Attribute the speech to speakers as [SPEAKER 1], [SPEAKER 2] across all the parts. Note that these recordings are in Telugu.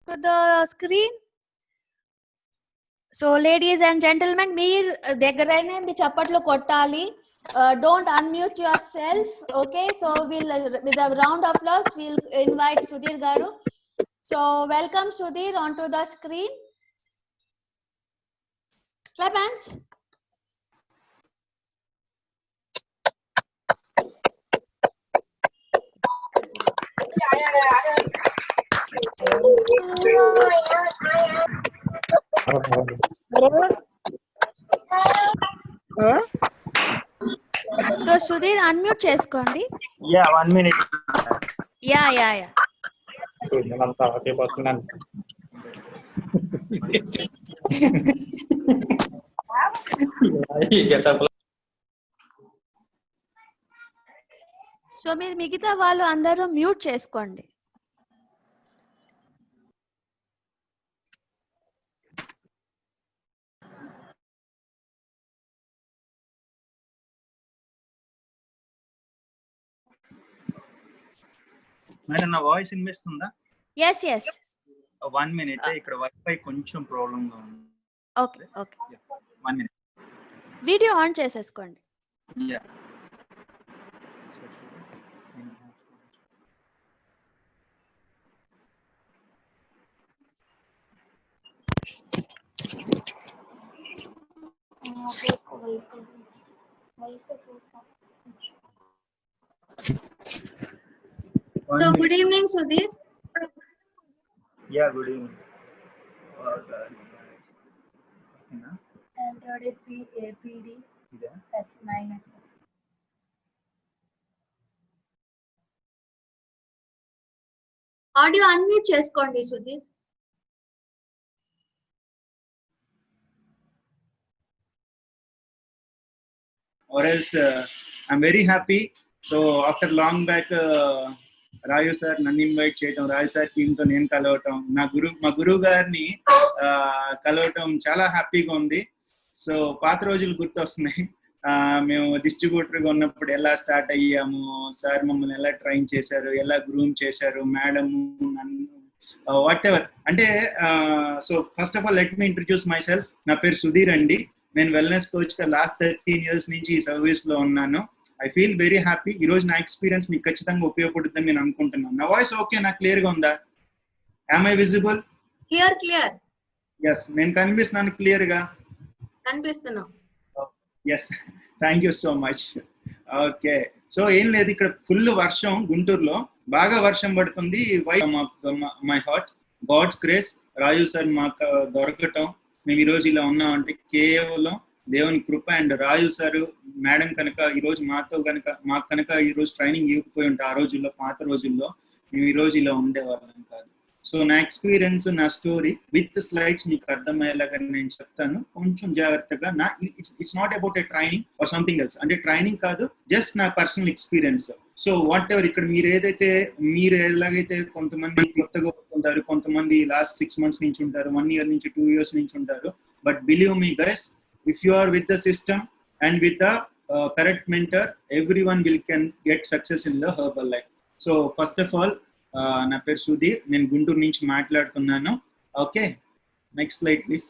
[SPEAKER 1] to the screen. So ladies and gentlemen, meer deggaraine mi chappatlu kottali. Don't unmute yourself. Okay, so we'll with a round of applause we'll invite Sudhir garu. So welcome Sudhir onto the screen. Clap hands. So Sudhir unmute చేసుకోండి.
[SPEAKER 2] Yeah, 1 minute.
[SPEAKER 1] Yeah. సో మీరు మిగతా వాళ్ళు అందరూ మ్యూట్ చేసుకోండి.
[SPEAKER 2] మేడం నా వాయిస్ వినిపిస్తుందా?
[SPEAKER 1] yes
[SPEAKER 2] 1 minute. ఇక్కడ వైఫై కొంచెం ప్రాబ్లం గా ఉంది.
[SPEAKER 1] Okay
[SPEAKER 2] 1 minute.
[SPEAKER 1] వీడియో ఆన్ చేసేసుకోండి.
[SPEAKER 2] Yeah.
[SPEAKER 1] So good evening Sudhir.
[SPEAKER 2] Yeah, good evening.
[SPEAKER 3] Android APD S9.
[SPEAKER 1] Audio unmute చేసుకోండి Sudheer.
[SPEAKER 2] Or else I'm very happy. So after long back Rayu sir నన్ను ఇన్వైట్ చేయటం, రాయు సార్ టీంతో నేను కలవటం, మా గురువు గారిని కలవటం చాలా హ్యాపీగా ఉంది. సో పాత రోజులు గుర్తొస్తున్నాయి. మేము డిస్ట్రిబ్యూటర్గా ఉన్నప్పుడు ఎలా స్టార్ట్ అయ్యాము, సార్ మమ్మల్ని ఎలా ట్రైన్ చేశారు, ఎలా గ్రూమ్ చేశారు, మేడం నన్ను వాట్ ఎవర్. అంటే so first of all let me introduce my self. నా పేరు సుధీర్ అండి. నేను వెల్నెస్ కోచ్గా లాస్ట్ 13 years నుంచి ఈ సర్వీస్లో ఉన్నాను. I feel very happy. ఈ రోజు నా ఎక్స్పీరియన్స్ మీకు ఖచ్చితంగా ఉపయోగపడుతుందని నేను అనుకుంటున్నాను. నా వాయిస్ ఓకే, నాకు క్లియర్గా ఉందా? Am I visible?
[SPEAKER 1] Clear.
[SPEAKER 2] Yes, నేను కనిపిస్తున్నాను క్లియర్గా?
[SPEAKER 1] కనిపిస్తున్నా.
[SPEAKER 2] Yes, thank you so much. Okay, so ఏం లేదు, ఇక్కడ ఫుల్ వర్షం, గుంటూరులో బాగా వర్షం పడుతుంది. My heart God's grace. Raju sir మాకు దొరకటం, మేము ఈరోజు ఇలా ఉన్నాం అంటే కేవలం దేవుని కృప. అండ్ రాజు సార్ మేడం కనుక ఈరోజు మాకు కనుక ఈరోజు ట్రైనింగ్ ఇవ్వకపోయి ఉంటే ఆ రోజుల్లో, పాత రోజుల్లో మేము ఈరోజు ఇలా ఉండేవాళ్ళం కాదు. సో నా ఎక్స్పీరియన్స్, నా స్టోరీ విత్ స్లైడ్స్ మీకు అర్థమయ్యేలాగా నేను చెప్తాను కొంచెం జాగ్రత్తగా. It's not about a training or something else. అంటే ట్రైనింగ్ కాదు, జస్ట్ నా personal experience. So what ever ఇక్కడ మీరు ఎలాగైతే కొంతమంది కొత్తగా ఉంటారు, కొంతమంది లాస్ట్ 6 months నుంచి ఉంటారు, 1 year నుంచి 2 years నుంచి ఉంటారు. But believe me guys, if you are with the system and with the correct mentor, everyone can get success in the herbal life. So first of all, నా పేరు సుధీర్, నేను గుంటూరు నుంచి మాట్లాడుతున్నాను. Okay, next slide please.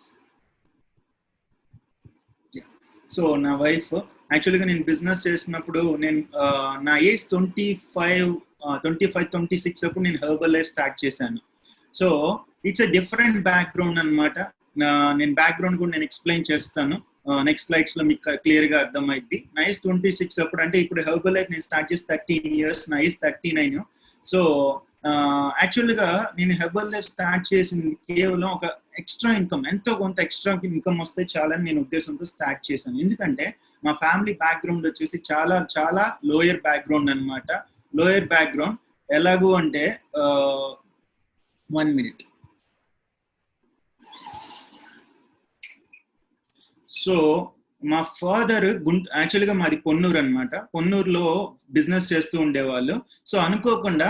[SPEAKER 2] So నా వైఫ్, యాక్చువల్గా నేను బిజినెస్ చేసినప్పుడు నేను నా ఏజ్ 25-26 అప్పుడు నేను హెర్బల్ లైఫ్ స్టార్ట్ చేశాను. So it's a different background అనమాట. నేను బ్యాక్గ్రౌండ్ కూడా నేను ఎక్స్ప్లెయిన్ చేస్తాను నెక్స్ట్ స్లైడ్స్ లో, మీకు క్లియర్ గా అర్థమైంది. నా ఏజ్ 26 అప్పుడు, అంటే ఇప్పుడు హెర్బల్ లైఫ్ నేను స్టార్ట్ చేసి 13 years, నా ఏజ్ 39. సో యాక్చువల్ గా నేను హెర్బల్ లైఫ్ స్టార్ట్ చేసింది కేవలం ఒక ఎక్స్ట్రా ఇన్కమ్, ఎంతో కొంత ఎక్స్ట్రా ఇన్కమ్ వస్తే చాలని నేను ఉద్దేశంతో స్టార్ట్ చేశాను. ఎందుకంటే మా ఫ్యామిలీ బ్యాక్గ్రౌండ్ వచ్చేసి చాలా చాలా లోయర్ బ్యాక్గ్రౌండ్ అనమాట. లోయర్ బ్యాక్గ్రౌండ్ ఎలాగూ అంటే 1 minute. సో మా ఫాదర్ యాక్చువల్గా మాది పొన్నూరు అనమాట. పొన్నూరులో బిజినెస్ చేస్తూ ఉండేవాళ్ళు. సో అనుకోకుండా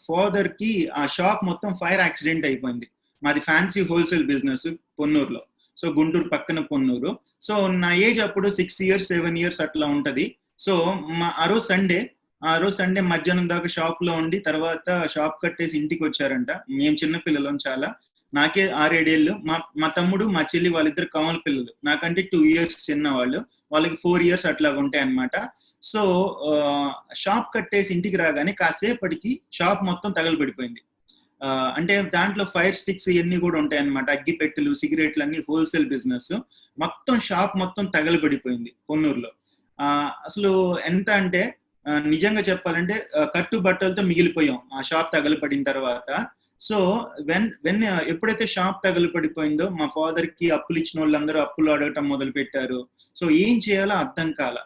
[SPEAKER 2] ఫాదర్ కి ఆ షాప్ మొత్తం ఫైర్ యాక్సిడెంట్ అయిపోయింది. మాది ఫ్యాన్సీ హోల్సేల్ బిజినెస్ పొన్నూరులో. సో గుంటూరు పక్కన పొన్నూరు. సో నా ఏజ్ అప్పుడు 6 years 7 years అట్లా ఉంటది. సో ఆ రోజు సండే ఆ రోజు సండే మధ్యాహ్నం దాకా షాప్ లో ఉండి తర్వాత షాప్ కట్టేసి ఇంటికి వచ్చారంట. మేము చిన్న పిల్లలం చాలా. నాకే 6-7 ఏళ్ళు. మా తమ్ముడు మా చెల్లి వాళ్ళిద్దరు కమల పిల్లలు. నాకంటే 2 ఇయర్స్ చిన్న వాళ్ళు. వాళ్ళకి 4 ఇయర్స్ అట్లా ఉంటాయి అన్నమాట. సో షాప్ కట్టేసి ఇంటికి రాగానే కాసేపటికి షాప్ మొత్తం తగలబడిపోయింది. అంటే దాంట్లో ఫైర్ స్టిక్స్ ఇవన్నీ కూడా ఉంటాయి అన్నమాట. అగ్గిపెట్టెలు, సిగరెట్లు అన్ని హోల్సేల్ బిజినెస్. మొత్తం షాప్ మొత్తం తగలబడిపోయింది పొన్నూరులో. అసలు ఎంత అంటే నిజంగా చెప్పాలంటే కట్టు బట్టలతో మిగిలిపోయాం ఆ షాప్ తగలబడిన తర్వాత. సో వెన్ ఎప్పుడైతే షాప్ తగలబడిపోయిందో మా ఫాదర్ కి అప్పులు ఇచ్చిన వాళ్ళందరూ అప్పులు అడగటం మొదలు పెట్టారు. సో ఏం చేయాలో అర్థం కాల.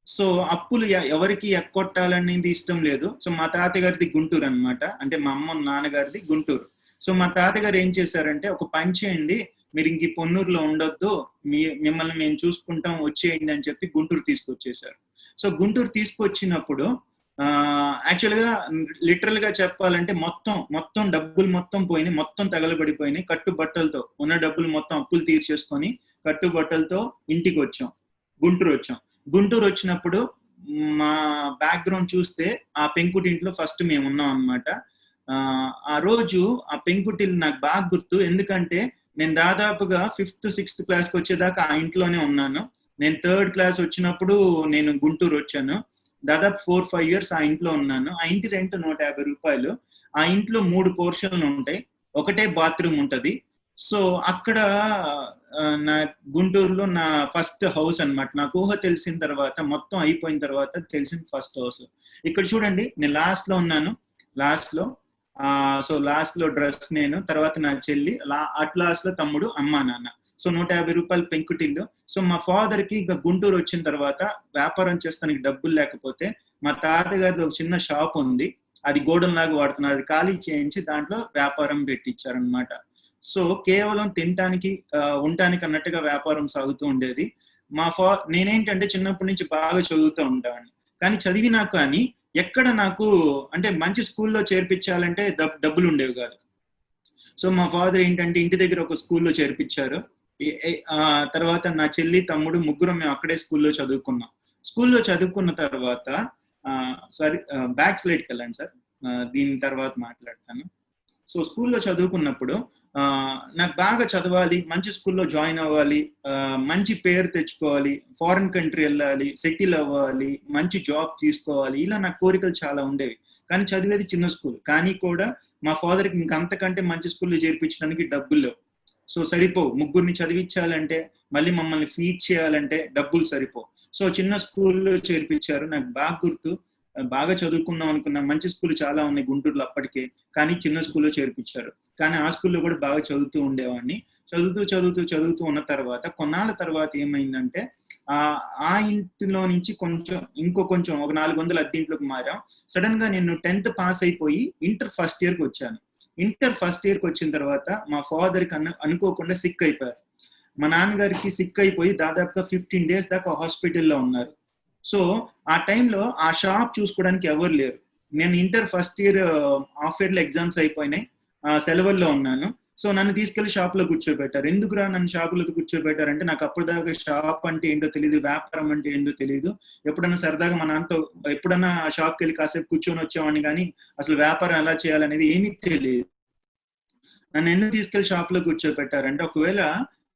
[SPEAKER 2] సో అప్పులు ఎవరికి ఎక్కొట్టాలనేది ఇష్టం లేదు. సో మా తాతగారిది గుంటూరు అన్నమాట. అంటే మా అమ్మ నాన్నగారిది గుంటూరు. సో మా తాతగారు ఏం చేశారంటే, ఒక పని చేయండి, మీరు ఇంక పొన్నూరులో ఉండొద్దు, మిమ్మల్ని మేము చూసుకుంటాం, వచ్చేయండి అని చెప్పి గుంటూరు తీసుకొచ్చేసారు. సో గుంటూరు తీసుకొచ్చినప్పుడు యాక్చువల్ గా లిటరల్ గా చెప్పాలంటే మొత్తం డబ్బులు మొత్తం పోయినాయి, మొత్తం తగలబడిపోయినాయి. కట్టుబట్టలతో ఉన్న డబ్బులు మొత్తం అప్పులు తీర్చేసుకొని కట్టుబట్టలతో ఇంటికి వచ్చాం, గుంటూరు వచ్చాం. గుంటూరు వచ్చినప్పుడు మా బ్యాక్గ్రౌండ్ చూస్తే ఆ పెంకుటింట్లో ఫస్ట్ మేము ఉన్నాం అన్నమాట. ఆ రోజు ఆ పెంకుటిల్లు నాకు బాగా గుర్తు. ఎందుకంటే నేను దాదాపుగా 5th 6th క్లాస్కి వచ్చేదాకా ఆ ఇంట్లోనే ఉన్నాను. నేను 3rd క్లాస్ వచ్చినప్పుడు నేను గుంటూరు వచ్చాను. దాదాపు 4-5 ఇయర్స్ ఆ ఇంట్లో ఉన్నాను. ఆ ఇంటి రెంట్ 150 రూపాయలు. ఆ ఇంట్లో 3 పోర్షన్లు ఉంటాయి, ఒకటే బాత్రూమ్ ఉంటది. సో అక్కడ నా గుంటూరులో నా ఫస్ట్ హౌస్ అన్నమాట. నాకు ఊహ తెలిసిన తర్వాత, మొత్తం అయిపోయిన తర్వాత తెలిసిన ఫస్ట్ హౌస్. ఇక్కడ చూడండి, నేను లాస్ట్ లో ఉన్నాను. సో లాస్ట్ లో డ్రెస్ నేను, తర్వాత నా చెల్లి, లాస్ట్ లో తమ్ముడు, అమ్మ నాన్న. సో 150 రూపాయలు పెంకుటిల్లు. సో మా ఫాదర్ కి ఇక గుంటూరు వచ్చిన తర్వాత వ్యాపారం చేస్తానికి డబ్బులు లేకపోతే మా తాతగారి ఒక చిన్న షాప్ ఉంది, అది గోడౌన్ లాగా వాడుతున్నారు, అది ఖాళీ చేయించి దాంట్లో వ్యాపారం పెట్టించారనమాట. సో కేవలం తినటానికి ఉండటానికి అన్నట్టుగా వ్యాపారం సాగుతూ ఉండేది. నేనేంటంటే చిన్నప్పటి నుంచి బాగా చదువుతూ ఉంటాను, కానీ చదివినా కానీ ఎక్కడ నాకు అంటే మంచి స్కూల్లో చేర్పించాలంటే డబ్బులు ఉండేవి కాదు. సో మా ఫాదర్ ఏంటంటే ఇంటి దగ్గర ఒక స్కూల్లో చేర్పించారు. తర్వాత నా చెల్లి తమ్ముడు ముగ్గురం మేము అక్కడే స్కూల్లో చదువుకున్నాం. స్కూల్లో చదువుకున్న తర్వాత బ్యాక్ స్లైడ్కి వెళ్ళండి సార్, దీని తర్వాత మాట్లాడతాను. సో స్కూల్లో చదువుకున్నప్పుడు నాకు బాగా చదవాలి, మంచి స్కూల్లో జాయిన్ అవ్వాలి, మంచి పేరు తెచ్చుకోవాలి, ఫారిన్ కంట్రీ వెళ్ళాలి, సెటిల్ అవ్వాలి, మంచి జాబ్ తీసుకోవాలి, ఇలా నాకు కోరికలు చాలా ఉండేవి. కానీ చదివేది చిన్న స్కూల్, కానీ కూడా మా ఫాదర్కి ఇంకంతకంటే మంచి స్కూల్లో చేర్పించడానికి డబ్బులు లేవు. సో సరిపోవు, ముగ్గురిని చదివించాలంటే, మళ్ళీ మమ్మల్ని ఫీడ్ చేయాలంటే డబ్బులు సరిపోవు. సో చిన్న స్కూల్లో చేర్పించారు. నాకు బాగా గుర్తు, బాగా చదువుకుందాం అనుకున్నా, మంచి స్కూల్ చాలా ఉన్నాయి గుంటూరులో అప్పటికే, కానీ చిన్న స్కూల్లో చేర్పించారు. కానీ ఆ స్కూల్లో కూడా బాగా చదువుతూ ఉండేవాడిని. చదువుతూ ఉన్న తర్వాత కొన్నాళ్ళ తర్వాత ఏమైందంటే, ఆ ఇంటిలో నుంచి కొంచెం ఒక 400 అద్దె ఇంట్లోకి మారాం. సడన్ గా నేను 10th పాస్ అయిపోయి ఇంటర్ ఫస్ట్ ఇయర్కి వచ్చాను. ఇంటర్ ఫస్ట్ ఇయర్కి వచ్చిన తర్వాత మా ఫాదర్కి అనుకోకుండా సిక్ అయిపోయారు. మా నాన్నగారికి సిక్ అయిపోయి దాదాపుగా 15 days దాకా హాస్పిటల్లో ఉన్నారు. సో ఆ టైంలో ఆ షాప్ చూసుకోవడానికి ఎవరు లేరు. నేను ఇంటర్ ఫస్ట్ ఇయర్ హాఫ్ ఇయర్లో ఎగ్జామ్స్ అయిపోయినాయి, సెలవుల్లో ఉన్నాను. సో నన్ను తీసుకెళ్లి షాప్ లో కూర్చోబెట్టారు. ఎందుకురా నన్ను షాపులో కూర్చోబెట్టారంటే, నాకు అప్పటిదాకా షాప్ అంటే ఏంటో తెలియదు, వ్యాపారం అంటే ఏంటో తెలియదు. ఎప్పుడన్నా సరదాగా మా నాన్నతో ఎప్పుడన్నా షాప్కి వెళ్ళి కాసేపు కూర్చొని వచ్చేవాడిని, కానీ అసలు వ్యాపారం ఎలా చేయాలనేది ఏమీ తెలియదు. నన్ను ఎందుకు తీసుకెళ్లి షాప్ లో కూర్చోబెట్టారంటే, ఒకవేళ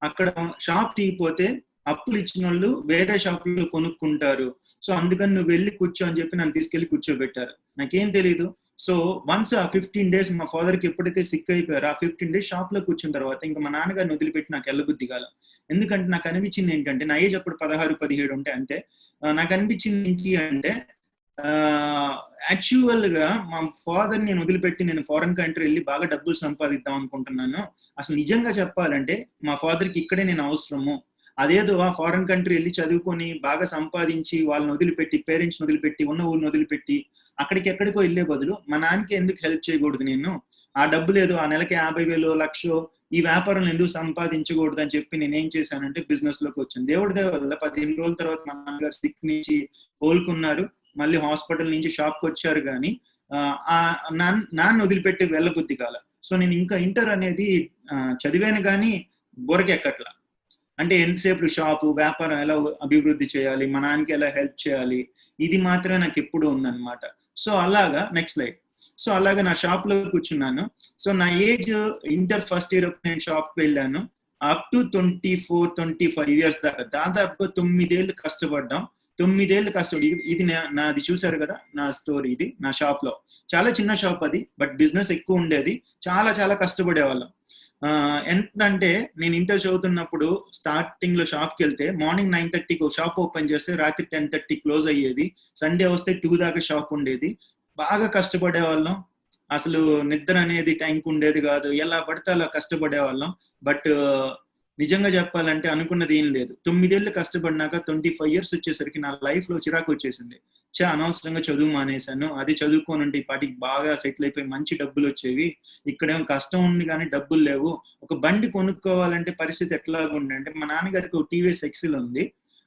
[SPEAKER 2] అక్కడ షాప్ తీయపోతే అప్పులు ఇచ్చిన వాళ్ళు వేరే షాప్ లో కొనుక్కుంటారు, సో అందుకని నువ్వు వెళ్ళి కూర్చో అని చెప్పి నన్ను తీసుకెళ్లి కూర్చోబెట్టారు. నాకేం తెలీదు. సో వన్స్ ఆ 15 days మా ఫాదర్కి ఎప్పుడైతే సిక్ అయిపోయారో, ఆ 15 days షాప్ లో కూర్చున్న తర్వాత ఇంకా మా నాన్నగారిని వదిలిపెట్టి నాకు వెళ్ళబుద్ధి కాల. ఎందుకంటే నాకు అనిపించింది ఏంటంటే, నా ఏజ్ అప్పుడు 16-17 ఉంటాయి అంతే. నాకు అనిపించింది ఏంటి అంటే, యాక్చువల్ గా మా ఫాదర్ నేను వదిలిపెట్టి నేను ఫారెన్ కంట్రీ వెళ్ళి బాగా డబ్బులు సంపాదిద్దాం అనుకుంటున్నాను. అసలు నిజంగా చెప్పాలంటే మా ఫాదర్కి ఇక్కడే నేను అవసరము. అదేదో ఆ ఫారెన్ కంట్రీ వెళ్ళి చదువుకొని బాగా సంపాదించి వాళ్ళని వదిలిపెట్టి, పేరెంట్స్ని వదిలిపెట్టి, ఉన్న ఊరిని వదిలిపెట్టి అక్కడికి ఎక్కడికో వెళ్ళే బదులు మా నాన్నకి ఎందుకు హెల్ప్ చేయకూడదు నేను? ఆ డబ్బు లేదు, ఆ నెలకి 50,000 1,00,000 ఈ వ్యాపారంలో ఎందుకు సంపాదించకూడదు అని చెప్పి నేను ఏం చేశానంటే బిజినెస్ లోకి వచ్చాను. దేవుడి దయ వల్ల 15 రోజుల తర్వాత మా నాన్నగారు సిక్ నుంచి కోలుకున్నారు. మళ్ళీ హాస్పిటల్ నుంచి షాప్కి వచ్చారు. కానీ నాన్న వదిలిపెట్టి వెళ్ళబుద్ధి కాల. సో నేను ఇంకా ఇంటర్ అనేది చదివాను కానీ బుర్రకి ఎక్కట్లా. అంటే ఎంతసేపు షాపు వ్యాపారం ఎలా అభివృద్ధి చేయాలి, మా నాన్నకి ఎలా హెల్ప్ చేయాలి, ఇది మాత్రమే నాకు ఎప్పుడు ఉందన్నమాట. సో అలాగా నెక్స్ట్ స్లైడ్. సో అలాగా నా షాప్ లో కూర్చున్నాను. సో నా ఏజ్ ఇంటర్ ఫస్ట్ ఇయర్ నేను షాప్ కి వెళ్ళాను. అప్ టు 24-25 ఇయర్స్ దాకా దాదాపుగా 9 ఏళ్ళు కష్టపడ్డాం. 9 ఏళ్ళు కష్టపడి ఇది నాది చూసారు కదా నా స్టోరీ. ఇది నా షాప్ లో చాలా చిన్న షాప్ అది, బట్ బిజినెస్ ఎక్కువ ఉండేది. చాలా చాలా కష్టపడేవాళ్ళం. ఎంతంటే నేను ఇంటర్ చదువుతున్నప్పుడు స్టార్టింగ్ లో షాప్ కి వెళ్తే మార్నింగ్ 9:30కి షాప్ ఓపెన్ చేస్తే రాత్రి 10:30 క్లోజ్ అయ్యేది. సండే వస్తే 2 దాకా షాప్ ఉండేది. బాగా కష్టపడే వాళ్ళం. అసలు నిద్ర అనేది టైంకి ఉండేది కాదు. ఎలా పడితే అలా కష్టపడే వాళ్ళం. బట్ నిజంగా చెప్పాలంటే అనుకున్నది ఏం లేదు. 9 ఏళ్ళు కష్టపడినాక 25 ఇయర్స్ వచ్చేసరికి నా లైఫ్ లో చిరాకు వచ్చేసింది. అనవసరంగా చదువు మానేశాను. అది చదువుకొని ఉంటే ఈ పాటికి బాగా సెటిల్ అయిపోయి మంచి డబ్బులు వచ్చేవి. ఇక్కడేమో కష్టం ఉంది కానీ డబ్బులు లేవు. ఒక బండి కొనుక్కోవాలంటే పరిస్థితి ఎట్లాగా ఉందంటే, మా నాన్నగారికి ఒక టీవీఎస్ ఎక్సెల్ ఉంది.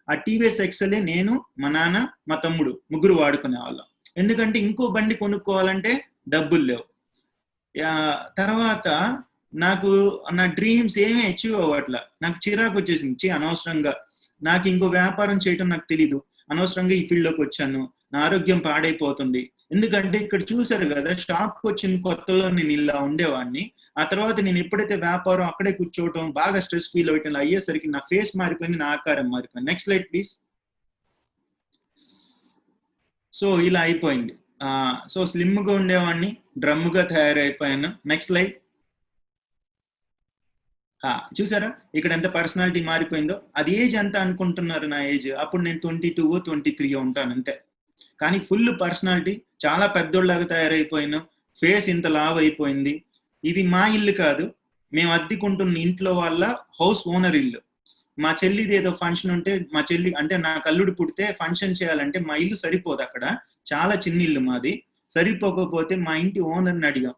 [SPEAKER 2] ఆ టీవీఎస్ ఎక్సెల్ నేను, మా నాన్న, మా తమ్ముడు ముగ్గురు వాడుకునే వాళ్ళం. ఎందుకంటే ఇంకో బండి కొనుక్కోవాలంటే డబ్బులు లేవు. తర్వాత నాకు నా డ్రీమ్స్ ఏమీ అచీవ్ అవ్వట్లా. నాకు చిరాకు వచ్చేసింది. అనవసరంగా నాకు ఇంకో వ్యాపారం చేయటం నాకు తెలీదు, అనవసరంగా ఈ ఫీల్డ్ లోకి వచ్చాను, నా ఆరోగ్యం పాడైపోతుంది. ఎందుకంటే ఇక్కడ చూసారు కదా, షాప్కి వచ్చిన కొత్తలో నేను ఇలా ఉండేవాడిని. ఆ తర్వాత నేను ఎప్పుడైతే వ్యాపారం అక్కడే కూర్చోవటం, బాగా స్ట్రెస్ ఫీల్ అవ్వటం అయ్యేసరికి నా ఫేస్ మారిపోయింది, నా ఆకారం మారిపోయింది. Next slide please. సో ఇలా అయిపోయింది. సో స్లిమ్ గా ఉండేవాడిని, డ్రమ్గా తయారైపోయాను. Next slide. చూసారా ఇక్కడ ఎంత పర్సనాలిటీ మారిపోయిందో. అది ఏజ్ ఎంత అనుకుంటున్నారు నా ఏజ్? అప్పుడు నేను 22-23 ఉంటాను అంతే. కానీ ఫుల్ పర్సనాలిటీ, చాలా పెద్దోళ్ళలాగా తయారైపోయాను. ఫేస్ ఇంత లావ్ అయిపోయింది. ఇది మా ఇల్లు కాదు, మేము అద్దెకుంటున్న ఇంట్లో వాళ్ళ హౌస్ ఓనర్ ఇల్లు. మా చెల్లిది ఏదో ఫంక్షన్ ఉంటే, మా చెల్లి అంటే నా కల్లుడు పుడితే ఫంక్షన్ చేయాలంటే మా ఇల్లు సరిపోదు అక్కడ, చాలా చిన్న ఇల్లు మాది. సరిపోకపోతే మా ఇంటి ఓనర్ని అడిగాం,